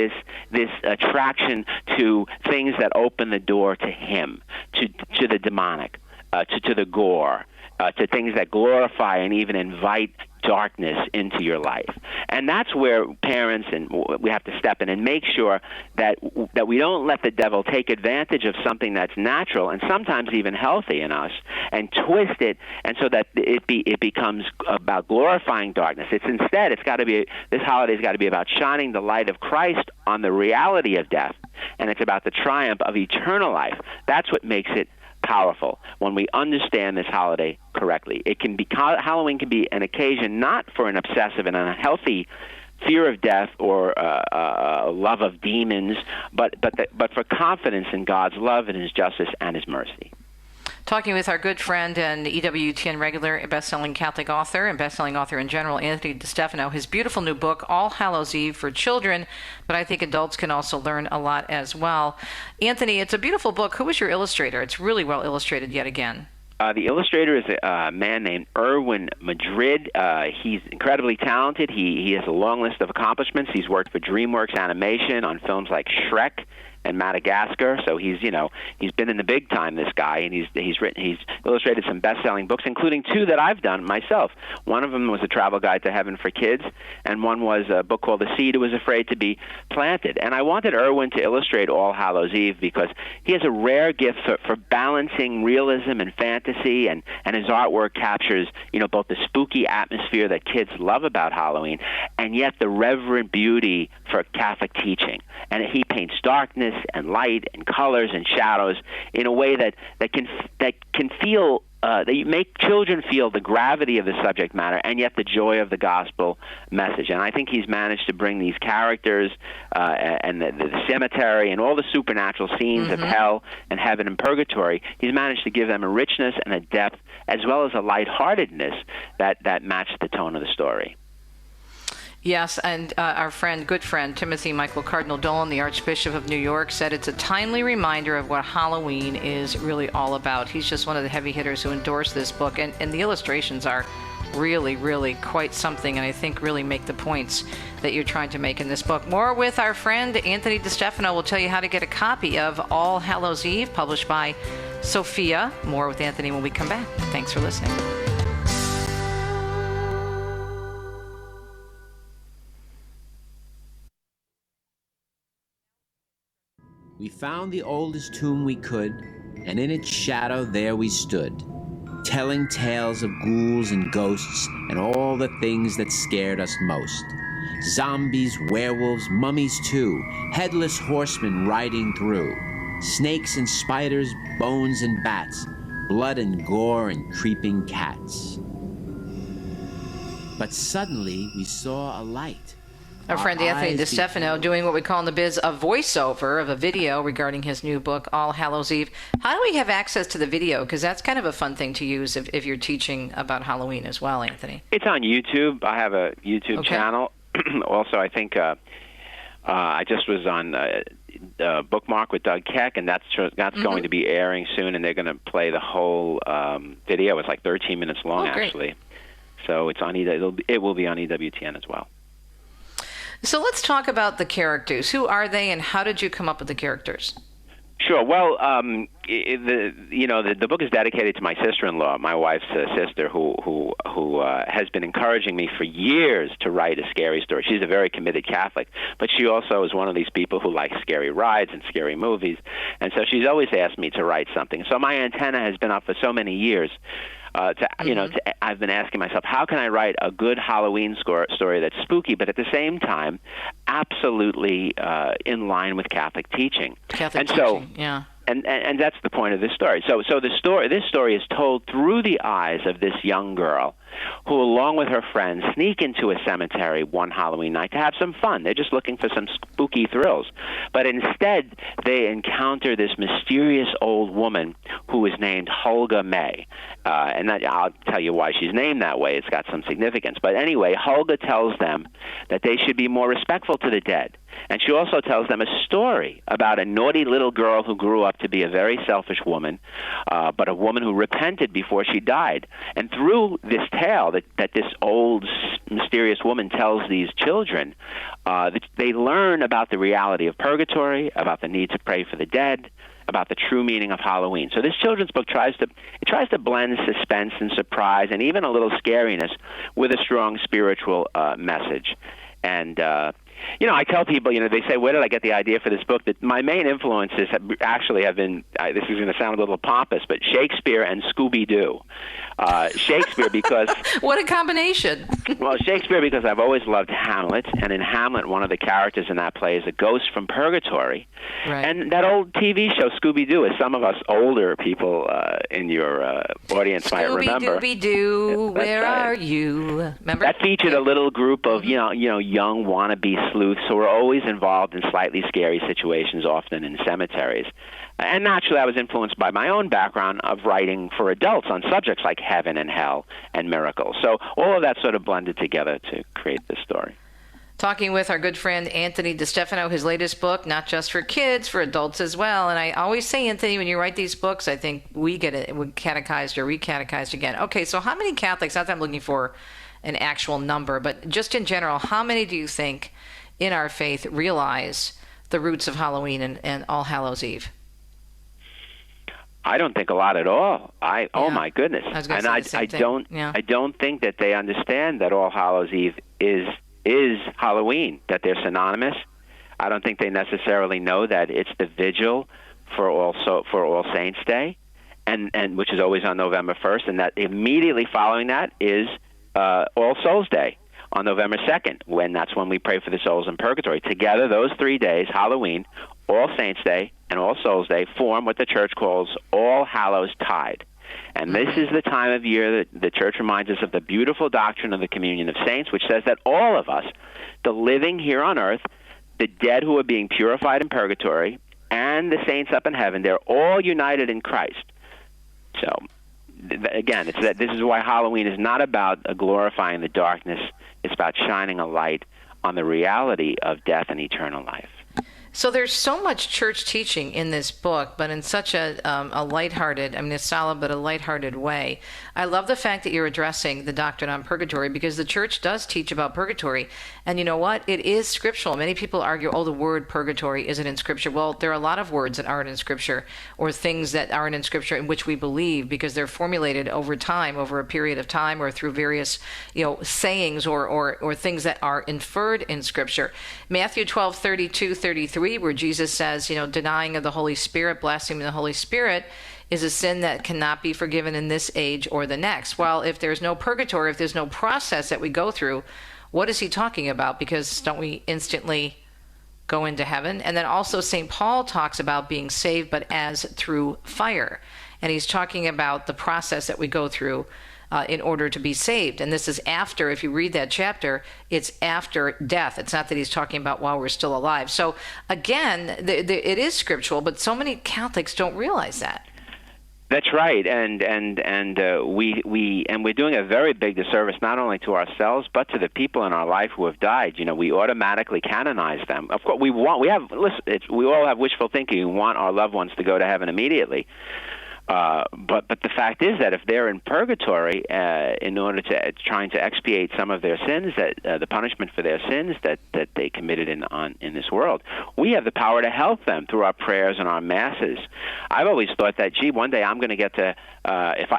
this attraction to things that open the door to him, to the demonic, to the gore, to things that glorify and even invite darkness into your life. And that's where parents and we have to step in and make sure that we don't let the devil take advantage of something that's natural and sometimes even healthy in us and twist it, and so that it becomes about glorifying darkness. This holiday's got to be about shining the light of Christ on the reality of death, and it's about the triumph of eternal life. That's what makes it powerful when we understand this holiday correctly. Halloween can be an occasion not for an obsessive and unhealthy fear of death or love of demons, but for confidence in God's love and His justice and His mercy. Talking with our good friend and EWTN regular, best-selling Catholic author and best-selling author in general, Anthony DeStefano. His beautiful new book, All Hallows Eve, for children, but I think adults can also learn a lot as well. Anthony, it's a beautiful book. Who was your illustrator? It's really well illustrated yet again. The illustrator is a man named Erwin Madrid. He's incredibly talented. He has a long list of accomplishments. He's worked for DreamWorks Animation on films like Shrek and Madagascar, so he's been in the big time, this guy, and he's illustrated some best-selling books, including two that I've done myself. One of them was a travel guide to heaven for kids, and one was a book called The Seed Who Was Afraid to Be Planted. And I wanted Erwin to illustrate All Hallows Eve because he has a rare gift for balancing realism and fantasy, and his artwork captures both the spooky atmosphere that kids love about Halloween, and yet the reverent beauty for Catholic teaching. And he paints darkness and light and colors and shadows in a way that can feel that you make children feel the gravity of the subject matter and yet the joy of the gospel message. And I think he's managed to bring these characters and the cemetery and all the supernatural scenes of hell and heaven and purgatory. He's managed to give them a richness and a depth as well as a lightheartedness that match the tone of the story. Yes, and our good friend, Timothy Michael Cardinal Dolan, the Archbishop of New York, said it's a timely reminder of what Halloween is really all about. He's just one of the heavy hitters who endorsed this book, and the illustrations are really, really quite something, and I think really make the points that you're trying to make in this book. More with our friend Anthony DeStefano. Will tell you how to get a copy of All Hallows Eve, published by Sophia. More with Anthony when we come back. Thanks for listening. We found the oldest tomb we could, and in its shadow there we stood, telling tales of ghouls and ghosts and all the things that scared us most. Zombies, werewolves, mummies too, headless horsemen riding through, snakes and spiders, bones and bats, blood and gore and creeping cats. But suddenly we saw a light. Our friend Anthony DeStefano doing what we call in the biz a voiceover of a video regarding his new book, All Hallows Eve. How do we have access to the video? Because that's kind of a fun thing to use if you're teaching about Halloween as well, Anthony. It's on YouTube. I have a YouTube channel. Also, I think I just was on Bookmark with Doug Keck, and that's going to be airing soon, and they're going to play the whole video. It's like 13 minutes long, actually. So it's on it will be on EWTN as well. So let's talk about the characters. Who are they, and how did you come up with the characters? Sure. Well, the book is dedicated to my sister-in-law, my wife's sister, who has been encouraging me for years to write a scary story. She's a very committed Catholic, but she also is one of these people who likes scary rides and scary movies, and so she's always asked me to write something. So my antenna has been up for so many years. I've been asking myself, how can I write a good Halloween story that's spooky, but at the same time, absolutely in line with Catholic teaching? Yeah. And that's the point of this story. So this story is told through the eyes of this young girl who, along with her friends, sneak into a cemetery one Halloween night to have some fun. They're just looking for some spooky thrills. But instead, they encounter this mysterious old woman who is named Hulga May. I'll tell you why she's named that way. It's got some significance. But anyway, Hulga tells them that they should be more respectful to the dead. And she also tells them a story about a naughty little girl who grew up to be a very selfish woman, but a woman who repented before she died. And through this tale that this old mysterious woman tells these children, they learn about the reality of purgatory, about the need to pray for the dead, about the true meaning of Halloween. So this children's book tries to blend suspense and surprise and even a little scariness with a strong spiritual message. And I tell people, they say, where did I get the idea for this book? That my main influences have been, this is going to sound a little pompous, but Shakespeare and Scooby-Doo. Shakespeare because... What a combination. Well, Shakespeare because I've always loved Hamlet, and in Hamlet, one of the characters in that play is a ghost from purgatory. Right. And that old TV show, Scooby-Doo, as some of us older people in your audience might remember. Scooby-Dooby-Doo, where are you? Remember? That featured a little group of, young wannabe sleuths who were always involved in slightly scary situations, often in cemeteries. And naturally, I was influenced by my own background of writing for adults on subjects like heaven and hell and miracles. So all of that sort of blended together to create this story. Talking with our good friend Anthony DeStefano, his latest book, not just for kids, for adults as well. And I always say, Anthony, when you write these books, I think we get it catechized or re-catechized again. Okay, so how many Catholics, not that I'm looking for an actual number, but just in general, how many do you think in our faith realize the roots of Halloween and All Hallows Eve? I don't think a lot at all. Oh my goodness! I don't think that they understand that All Hallows Eve is Halloween. That they're synonymous. I don't think they necessarily know that it's the vigil for All Saints Day, and which is always on November 1st, and that immediately following that is All Souls Day on November 2nd, that's when we pray for the souls in purgatory. Together, those 3 days, Halloween, All Saints Day, and All Souls Day, form what the Church calls All Hallows Tide. And this is the time of year that the Church reminds us of the beautiful doctrine of the communion of saints, which says that all of us, the living here on earth, the dead who are being purified in purgatory, and the saints up in heaven, they're all united in Christ. So, again, this is why Halloween is not about glorifying the darkness. It's about shining a light on the reality of death and eternal life. So there's so much church teaching in this book, but in such a lighthearted, a solid but a lighthearted way. I love the fact that you're addressing the doctrine on purgatory, because the church does teach about purgatory. And you know what? It is scriptural. Many people argue, the word purgatory isn't in Scripture. Well, there are a lot of words that aren't in Scripture, or things that aren't in Scripture in which we believe, because they're formulated over time, over a period of time, or through various, sayings or things that are inferred in Scripture. Matthew 12:32-33. Where Jesus says, denying of the Holy Spirit, blaspheming the Holy Spirit is a sin that cannot be forgiven in this age or the next. Well, if there's no purgatory, if there's no process that we go through, what is he talking about? Because don't we instantly go into heaven? And then also St. Paul talks about being saved, but as through fire. And he's talking about the process that we go through in order to be saved. And this is after, if you read that chapter, it's after death. It's not that he's talking about while we're still alive. So again, it is scriptural, but so many Catholics don't realize that. That's right, and we're doing a very big disservice not only to ourselves but to the people in our life who have died. We automatically canonize them. Of course, we all have wishful thinking. We want our loved ones to go to heaven immediately. But the fact is that if they're in purgatory in order to trying to expiate some of their sins, that the punishment for their sins that they committed in this world, we have the power to help them through our prayers and our masses. I've always thought that, gee, one day I'm going to get to,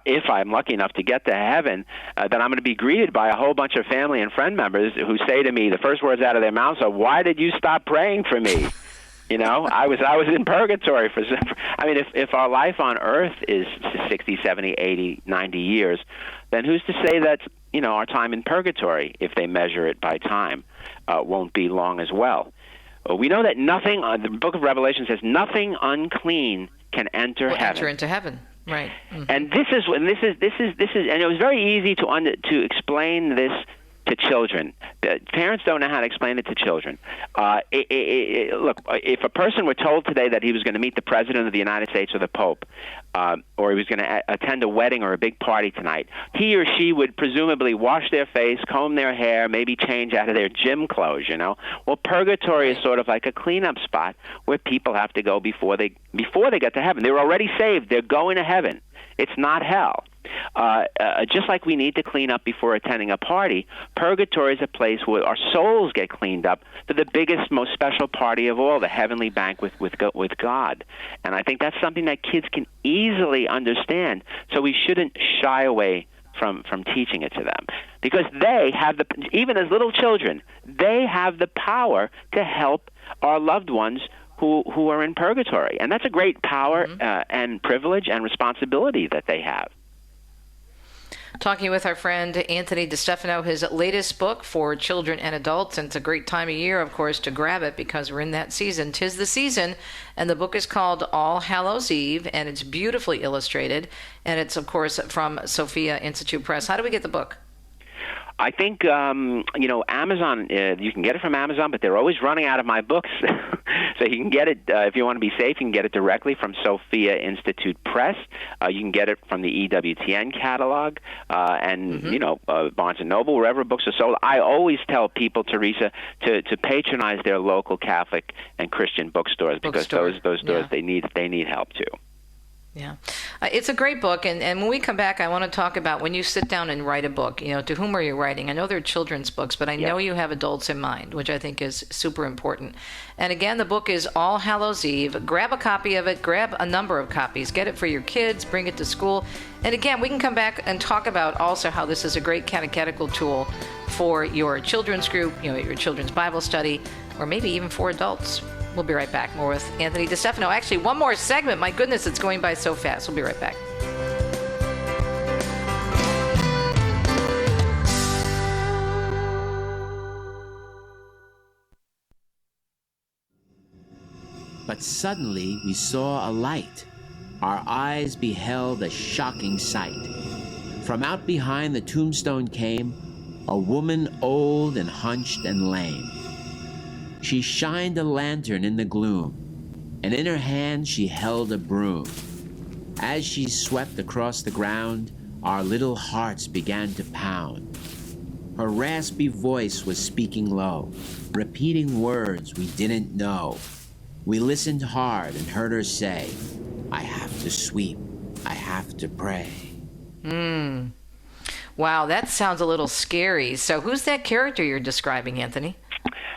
if I'm lucky enough to get to heaven, that I'm going to be greeted by a whole bunch of family and friend members who say to me, the first words out of their mouths are, "Why did you stop praying for me?" You know, I was in purgatory for, I mean, if our life on earth is 60, 70, 80, 90 years, then who's to say that, you know, our time in purgatory, if they measure it by time, won't be long as well. We know that nothing, the book of Revelation says, nothing unclean can enter heaven. Enter into heaven, right. Mm-hmm. And this is, and it was very easy to explain this to children. Parents don't know how to explain it to children. Look, if a person were told today that he was going to meet the President of the United States or the Pope, or he was going to attend a wedding or a big party tonight, he or she would presumably wash their face, comb their hair, maybe change out of their gym clothes, you know. Well, purgatory is sort of like a cleanup spot where people have to go before they get to heaven. They're already saved. They're going to heaven. It's not hell. Just like we need to clean up before attending a party, purgatory is a place where our souls get cleaned up for the biggest, most special party of all, the heavenly banquet with God. And I think that's something that kids can easily understand, so we shouldn't shy away from teaching it to them. Because they have even as little children, they have the power to help our loved ones who are in purgatory. And that's a great power and privilege and responsibility that they have. Talking with our friend Anthony DeStefano, his latest book for children and adults, and it's a great time of year, of course, to grab it because we're in that season. 'Tis the season, and the book is called All Hallows Eve, and it's beautifully illustrated, and it's, of course, from Sophia Institute Press. How do we get the book? I think, Amazon, you can get it from Amazon, but they're always running out of my books. So you can get it, if you want to be safe, you can get it directly from Sophia Institute Press. You can get it from the EWTN catalog and, Barnes & Noble, wherever books are sold. I always tell people, Teresa, to patronize their local Catholic and Christian bookstores because those stores, they need help, too. Yeah. It's a great book, and when we come back, I want to talk about when you sit down and write a book, to whom are you writing? I know they're children's books, but I know you have adults in mind, which I think is super important. And again, the book is All Hallows Eve. Grab a copy of it, grab a number of copies, get it for your kids, bring it to school. And again, we can come back and talk about also how this is a great catechetical tool for your children's group, your children's Bible study, or maybe even for adults. We'll be right back. More with Anthony DeStefano. Actually, one more segment. My goodness, it's going by so fast. We'll be right back. But suddenly we saw a light. Our eyes beheld a shocking sight. From out behind the tombstone came a woman old and hunched and lame. She shined a lantern in the gloom, and in her hand she held a broom. As she swept across the ground, our little hearts began to pound. Her raspy voice was speaking low, repeating words we didn't know. We listened hard and heard her say, "I have to sweep, I have to pray." Wow, that sounds a little scary. So who's that character you're describing, Anthony?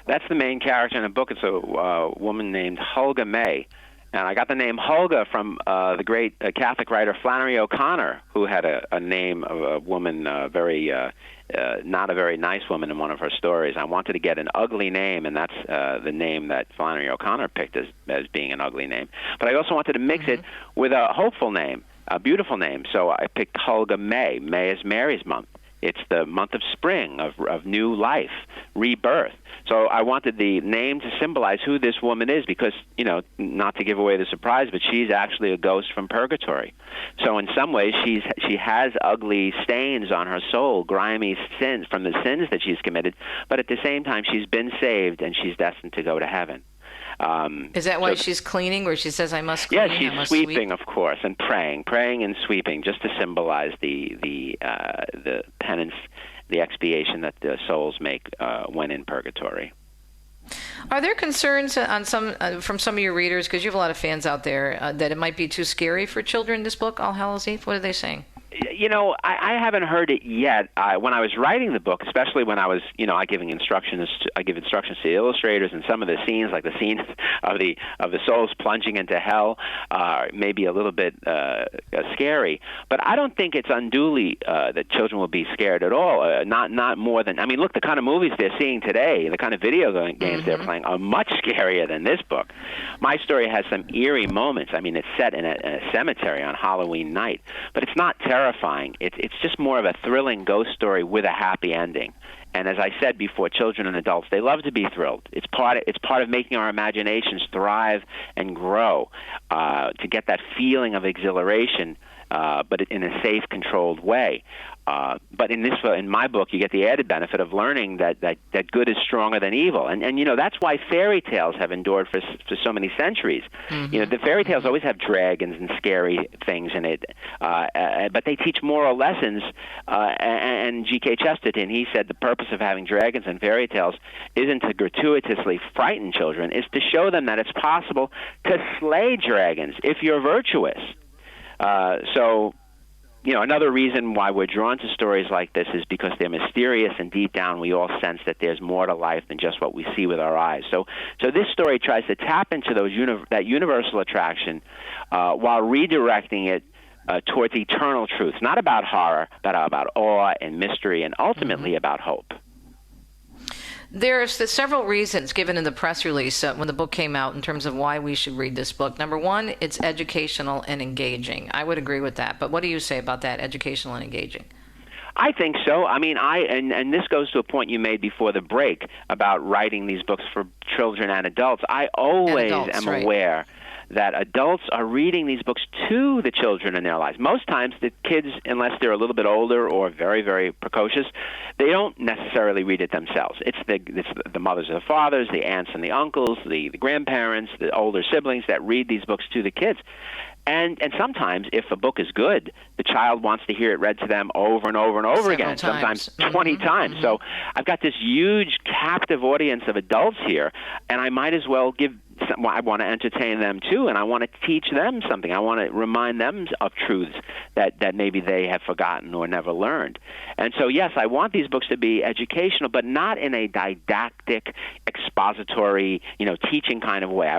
That's the main character in the book. It's a woman named Hulga May. And I got the name Hulga from the great Catholic writer Flannery O'Connor, who had a name of a woman, not a very nice woman in one of her stories. I wanted to get an ugly name, and that's the name that Flannery O'Connor picked as being an ugly name. But I also wanted to mix it with a hopeful name, a beautiful name. So I picked Hulga May. May is Mary's month. It's the month of spring, of new life, rebirth. So I wanted the name to symbolize who this woman is because, not to give away the surprise, but she's actually a ghost from purgatory. So in some ways, she has ugly stains on her soul, grimy sins from the sins that she's committed, but at the same time, she's been saved and she's destined to go to heaven. Is that why she's cleaning, where she says, "I must clean"? Yeah, she's sweeping, of course, and praying and sweeping, just to symbolize the penance, the expiation that the souls make when in purgatory. Are there concerns on from some of your readers, because you have a lot of fans out there, that it might be too scary for children, this book, All Hallows Eve? What are they saying? You know, I haven't heard it yet. When I was writing the book, especially when I was, I give instructions to the illustrators, and some of the scenes, like the scene of the souls plunging into hell, maybe a little bit scary. But I don't think it's unduly that children will be scared at all. Not more than, look, the kind of movies they're seeing today, the kind of video games they're playing are much scarier than this book. My story has some eerie moments. It's set in a cemetery on Halloween night, but it's not terrifying. It's just more of a thrilling ghost story with a happy ending. And as I said before, children and adults, they love to be thrilled. It's part of making our imaginations thrive and grow, to get that feeling of exhilaration, but in a safe, controlled way. But in my book, you get the added benefit of learning that good is stronger than evil, and that's why fairy tales have endured for so many centuries. The fairy tales always have dragons and scary things in it, but they teach moral lessons. And G.K. Chesterton, he said the purpose of having dragons and fairy tales isn't to gratuitously frighten children; it's to show them that it's possible to slay dragons if you're virtuous. Another reason why we're drawn to stories like this is because they're mysterious, and deep down we all sense that there's more to life than just what we see with our eyes. So this story tries to tap into that universal attraction while redirecting it towards eternal truths, not about horror, but about awe and mystery, and ultimately about hope. There's several reasons given in the press release when the book came out in terms of why we should read this book. Number one, it's educational and engaging. I would agree with that. But what do you say about that, educational and engaging? I think so. And this goes to a point you made before the break about writing these books for children and adults. I always am aware that adults are reading these books to the children in their lives. Most times, the kids, unless they're a little bit older or very, very precocious, they don't necessarily read it themselves. It's the mothers and the fathers, the aunts and the uncles, the grandparents, the older siblings that read these books to the kids. And sometimes, if a book is good, the child wants to hear it read to them over and over and over again, sometimes 20 times. So I've got this huge captive audience of adults here, and I might as well I want to entertain them too, and I want to teach them something. I want to remind them of truths that maybe they have forgotten or never learned. And so, yes, I want these books to be educational, but not in a didactic, expository, teaching kind of way.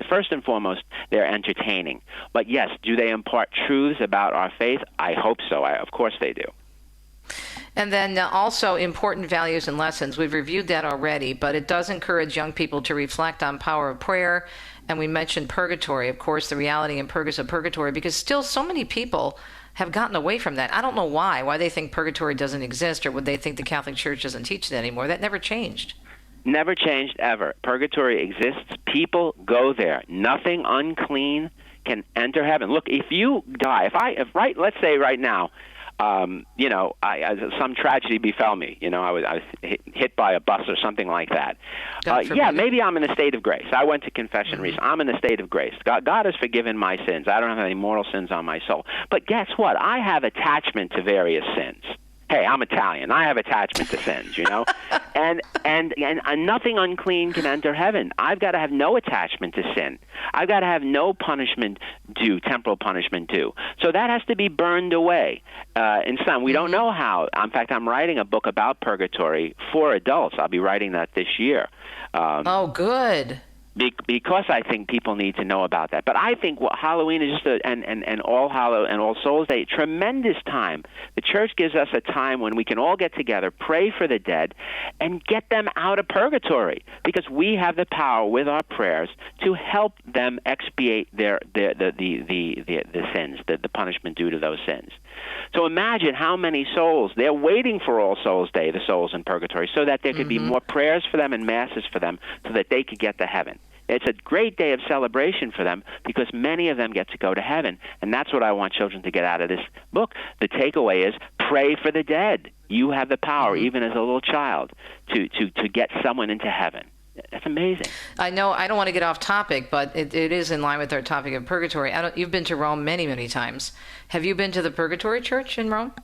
First and foremost, they're entertaining. But yes, do they impart truths about our faith? I hope so. Of course they do. And then also important values and lessons. We've reviewed that already, but it does encourage young people to reflect on power of prayer. And we mentioned purgatory, of course, the reality and purpose of purgatory, because still so many people have gotten away from that. I don't know why they think purgatory doesn't exist, or would they think the Catholic Church doesn't teach that anymore. That never changed. Never changed ever. Purgatory exists. People go there. Nothing unclean can enter heaven. Look, if you die, let's say right now, some tragedy befell me. I was hit by a bus or something like that. Maybe I'm in a state of grace. I went to confession recently. I'm in a state of grace. God has forgiven my sins. I don't have any mortal sins on my soul. But guess what? I have attachment to various sins. Hey, I'm Italian. I have attachment to sins, and nothing unclean can enter heaven. I've got to have no attachment to sin. I've got to have no punishment due, temporal punishment due. So that has to be burned away. In some, we don't know how. In fact, I'm writing a book about purgatory for adults. I'll be writing that this year. Good. Because I think people need to know about that. But I think Halloween is just and All Hallow and All Souls Day, tremendous time. The Church gives us a time when we can all get together, pray for the dead, and get them out of purgatory, because we have the power with our prayers to help them expiate the sins, the punishment due to those sins. So imagine how many souls, they're waiting for All Souls Day, the souls in purgatory, so that there could be more prayers for them and masses for them so that they could get to heaven. It's a great day of celebration for them because many of them get to go to heaven. And that's what I want children to get out of this book. The takeaway is pray for the dead. You have the power, even as a little child, to get someone into heaven. That's amazing. I know I don't want to get off topic, but it is in line with our topic of purgatory. You've been to Rome many, many times. Have you been to the Purgatory Church in Rome?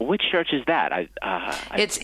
Which church is that? It's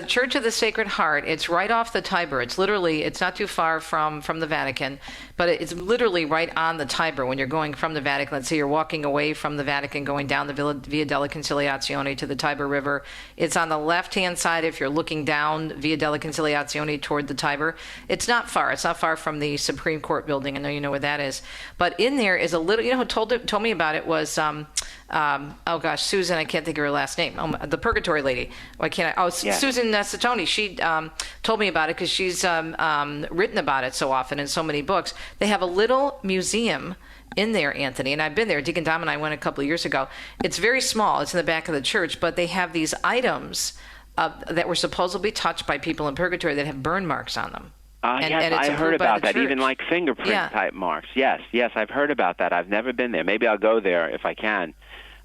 Church of the Sacred Heart. It's right off the Tiber. It's not too far from the Vatican, but it's literally right on the Tiber when you're going from the Vatican. Let's say you're walking away from the Vatican, going down the Via della Conciliazione to the Tiber River. It's on the left-hand side if you're looking down Via della Conciliazione toward the Tiber. It's not far. It's not far from the Supreme Court building. I know you know where that is. But in there is a little, who told me about it was, Susan, I can't think of her last name. The Purgatory lady. Susan Satoni. She told me about it because she's written about it so often in so many books. They have a little museum in there, Anthony, and I've been there. Deacon Dom and I went a couple of years ago. It's very small. It's in the back of the church, but they have these items that were supposedly touched by people in purgatory that have burn marks on them. Yes, I heard about that, even like fingerprint type marks. Yes, I've heard about that. I've never been there. Maybe I'll go there if I can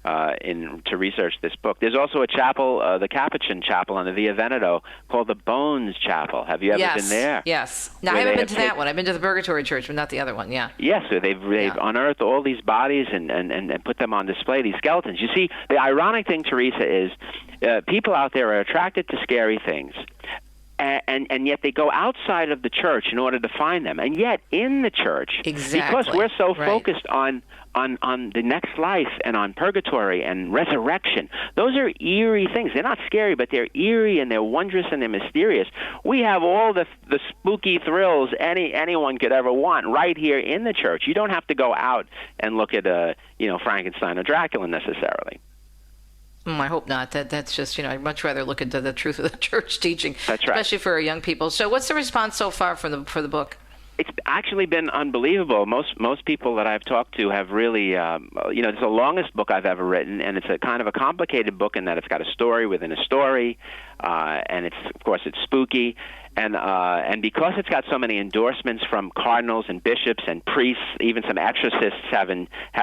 to research this book. There's also a chapel, the Capuchin Chapel on the Via Veneto, called the Bones Chapel. Have you ever been there? Yes. No, I haven't been to that one. I've been to the Purgatory Church, but not the other one, yeah. Yes, so they've unearthed all these bodies and put them on display, these skeletons. You see, the ironic thing, Teresa, is people out there are attracted to scary things. And yet they go outside of the church in order to find them. And yet in the church, because we're so focused on the next life and on purgatory and resurrection, those are eerie things. They're not scary, but they're eerie and they're wondrous and they're mysterious. We have all the spooky thrills anyone could ever want right here in the church. You don't have to go out and look at Frankenstein or Dracula necessarily. I hope not. That's just, I'd much rather look at the truth of the church teaching, that's right, especially for our young people. So what's the response so far for the book? It's actually been unbelievable. Most people that I've talked to have really, it's the longest book I've ever written, and it's a kind of a complicated book in that it's got a story within a story, and it's spooky. And because it's got so many endorsements from cardinals and bishops and priests, even some exorcists have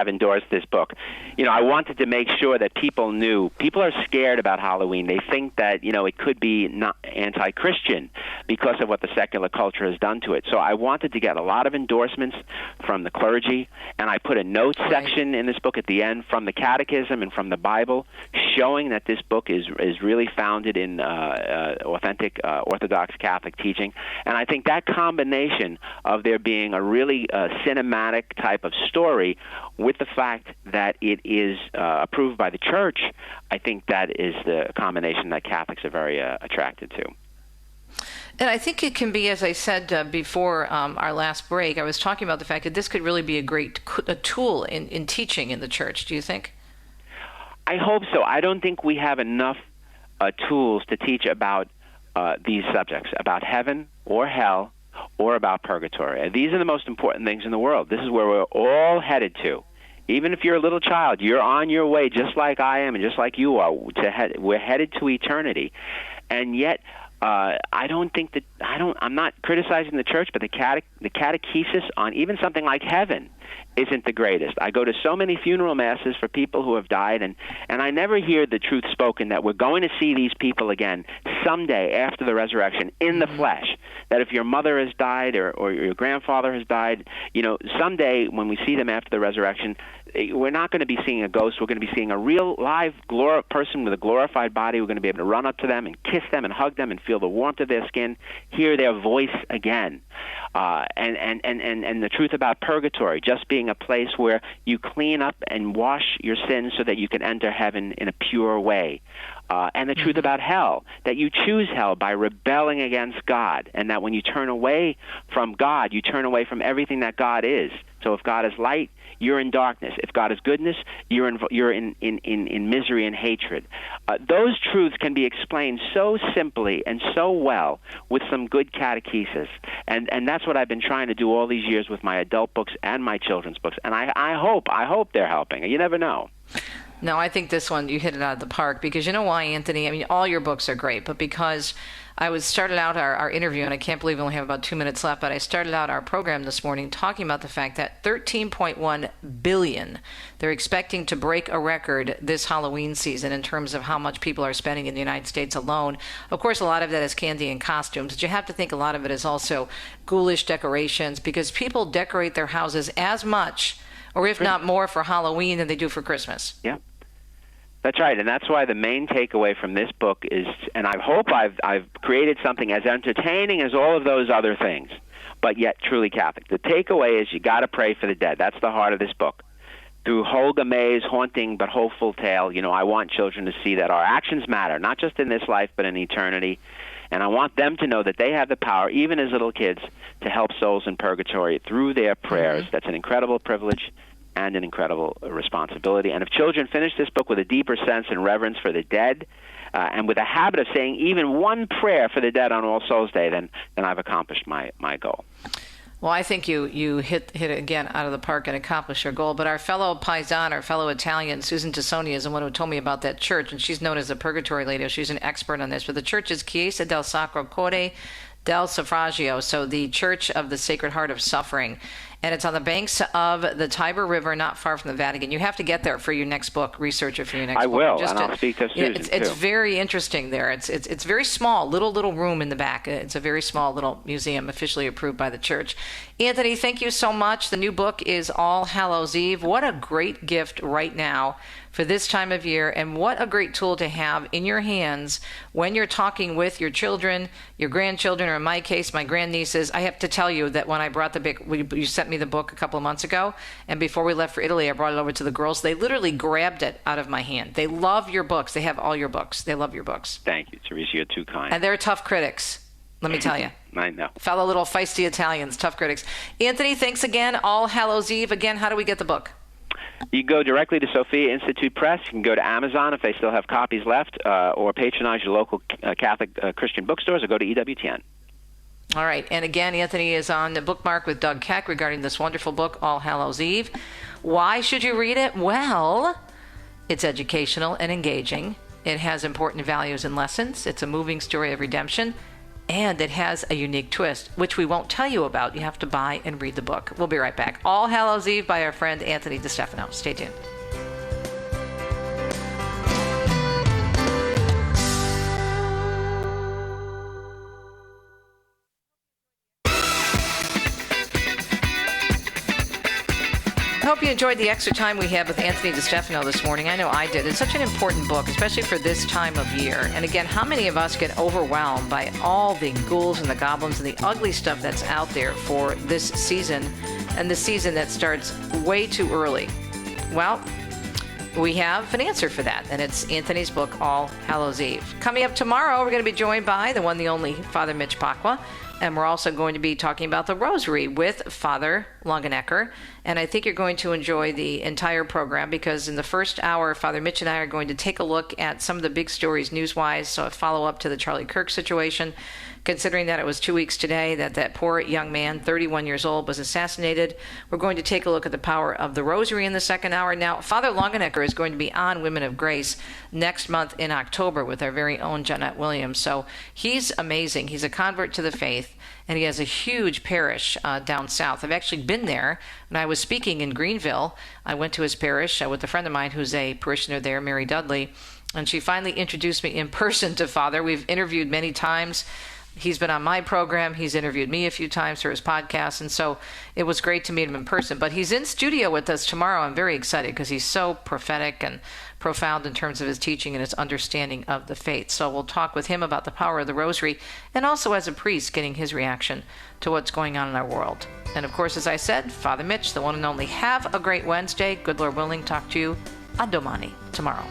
endorsed this book. I wanted to make sure that people knew. People are scared about Halloween. They think that, it could be not anti-Christian because of what the secular culture has done to it. So I wanted to get a lot of endorsements from the clergy, and I put a notes section in this book at the end from the Catechism and from the Bible, showing that this book is really founded in authentic Orthodox Catholic teaching. And I think that combination of there being a really cinematic type of story with the fact that it is approved by the church, I think that is the combination that Catholics are very attracted to. And I think it can be, as I said before our last break, I was talking about the fact that this could really be a tool in teaching in the church. Do you think? I hope so. I don't think we have enough tools to teach about these subjects, about heaven or hell or about purgatory. And these are the most important things in the world. This is where we're all headed to. Even if you're a little child, you're on your way, just like I am and just like you are. We're headed to eternity. And yet, I'm not criticizing the church, but the catechesis on even something like heaven isn't the greatest. I go to so many funeral masses for people who have died, and I never hear the truth spoken that we're going to see these people again someday after the resurrection in the flesh. That if your mother has died or your grandfather has died, someday when we see them after the resurrection, we're not going to be seeing a ghost. We're going to be seeing a real live person with a glorified body. We're going to be able to run up to them and kiss them and hug them and feel the warmth of their skin, hear their voice again. And the truth about purgatory, just being a place where you clean up and wash your sins so that you can enter heaven in a pure way. And the truth about hell, that you choose hell by rebelling against God, and that when you turn away from God, you turn away from everything that God is. So if God is light, you're in darkness. If God is goodness, you're in misery and hatred. Those truths can be explained so simply and so well with some good catechesis. And that's what I've been trying to do all these years with my adult books and my children's books. And I hope they're helping. You never know. No, I think this one, you hit it out of the park, because you know why, Anthony? I mean, all your books are great, but because I started out our interview, and I can't believe we only have about 2 minutes left, but I started out our program this morning talking about the fact that $13.1 billion, they're expecting to break a record this Halloween season in terms of how much people are spending in the United States alone. Of course, a lot of that is candy and costumes, but you have to think a lot of it is also ghoulish decorations, because people decorate their houses as much, or if not more, for Halloween than they do for Christmas. Yeah. That's right, and that's why the main takeaway from this book is, and I hope I've created something as entertaining as all of those other things, but yet truly Catholic. The takeaway is you got to pray for the dead. That's the heart of this book. Through Holga May's haunting but hopeful tale, I want children to see that our actions matter, not just in this life but in eternity. And I want them to know that they have the power, even as little kids, to help souls in purgatory through their prayers. Mm-hmm. That's an incredible privilege and an incredible responsibility. And if children finish this book with a deeper sense and reverence for the dead, and with a habit of saying even one prayer for the dead on All Souls Day, then I've accomplished my goal. Well, I think you hit it again out of the park and accomplished your goal. But our fellow Paisan, our fellow Italian, Susan Tassoni, is the one who told me about that church, and she's known as the Purgatory Lady. She's an expert on this. But the church is Chiesa del Sacro Cuore del Suffragio, so the Church of the Sacred Heart of Suffering. And it's on the banks of the Tiber River, not far from the Vatican. You have to get there for your next book, research it for your next book. I will, and I'll speak to Susan, too. It's very interesting there. It's very small, little room in the back. It's a very small little museum, officially approved by the church. Anthony, thank you so much. The new book is All Hallows Eve. What a great gift right now for this time of year, and what a great tool to have in your hands when you're talking with your children, your grandchildren, or in my case, my grandnieces. I have to tell you that when I brought the book, you sent me the book a couple of months ago, and before we left for Italy, I brought it over to the girls. They literally grabbed it out of my hand. They love your books. They have all your books. They love your books. Thank you, Teresa. You're too kind. And they're tough critics, let me tell you. I know. Fellow little feisty Italians, tough critics. Anthony, thanks again. All Hallows Eve. Again, how do we get the book? You can go directly to Sophia Institute Press. You can go to Amazon if they still have copies left, or patronize your local Catholic Christian bookstores, or go to EWTN. All right. And again, Anthony is on the bookmark with Doug Keck regarding this wonderful book, All Hallows Eve. Why should you read it? Well, it's educational and engaging. It has important values and lessons. It's a moving story of redemption. And it has a unique twist, which we won't tell you about. You have to buy and read the book. We'll be right back. All Hallows Eve by our friend Anthony DeStefano. Stay tuned. I hope you enjoyed the extra time we had with Anthony DeStefano this morning. I know I did. It's such an important book, especially for this time of year. And again, how many of us get overwhelmed by all the ghouls and the goblins and the ugly stuff that's out there for this season, and the season that starts way too early? Well, we have an answer for that, and it's Anthony's book, All Hallows Eve. Coming up tomorrow, we're going to be joined by the one, the only Father Mitch Pacwa. And we're also going to be talking about the Rosary with Father Longenecker. And I think you're going to enjoy the entire program, because in the first hour, Father Mitch and I are going to take a look at some of the big stories news-wise, so a follow-up to the Charlie Kirk situation, considering that it was 2 weeks today that poor young man, 31 years old, was assassinated. We're going to take a look at the power of the Rosary in the second hour. Now, Father Longenecker is going to be on Women of Grace next month in October with our very own Jeanette Williams. So he's amazing. He's a convert to the faith, and he has a huge parish down south. I've actually been there when I was speaking in Greenville. I went to his parish with a friend of mine who's a parishioner there, Mary Dudley, and she finally introduced me in person to Father. We've interviewed many times. He's been on my program. He's interviewed me a few times for his podcast, and so it was great to meet him in person. But he's in studio with us tomorrow. I'm very excited because he's so prophetic and profound in terms of his teaching and his understanding of the faith. So we'll talk with him about the power of the Rosary, and also as a priest, getting his reaction to what's going on in our world. And of course, as I said, Father Mitch, the one and only. Have a great Wednesday. Good Lord willing, talk to you a domani, tomorrow.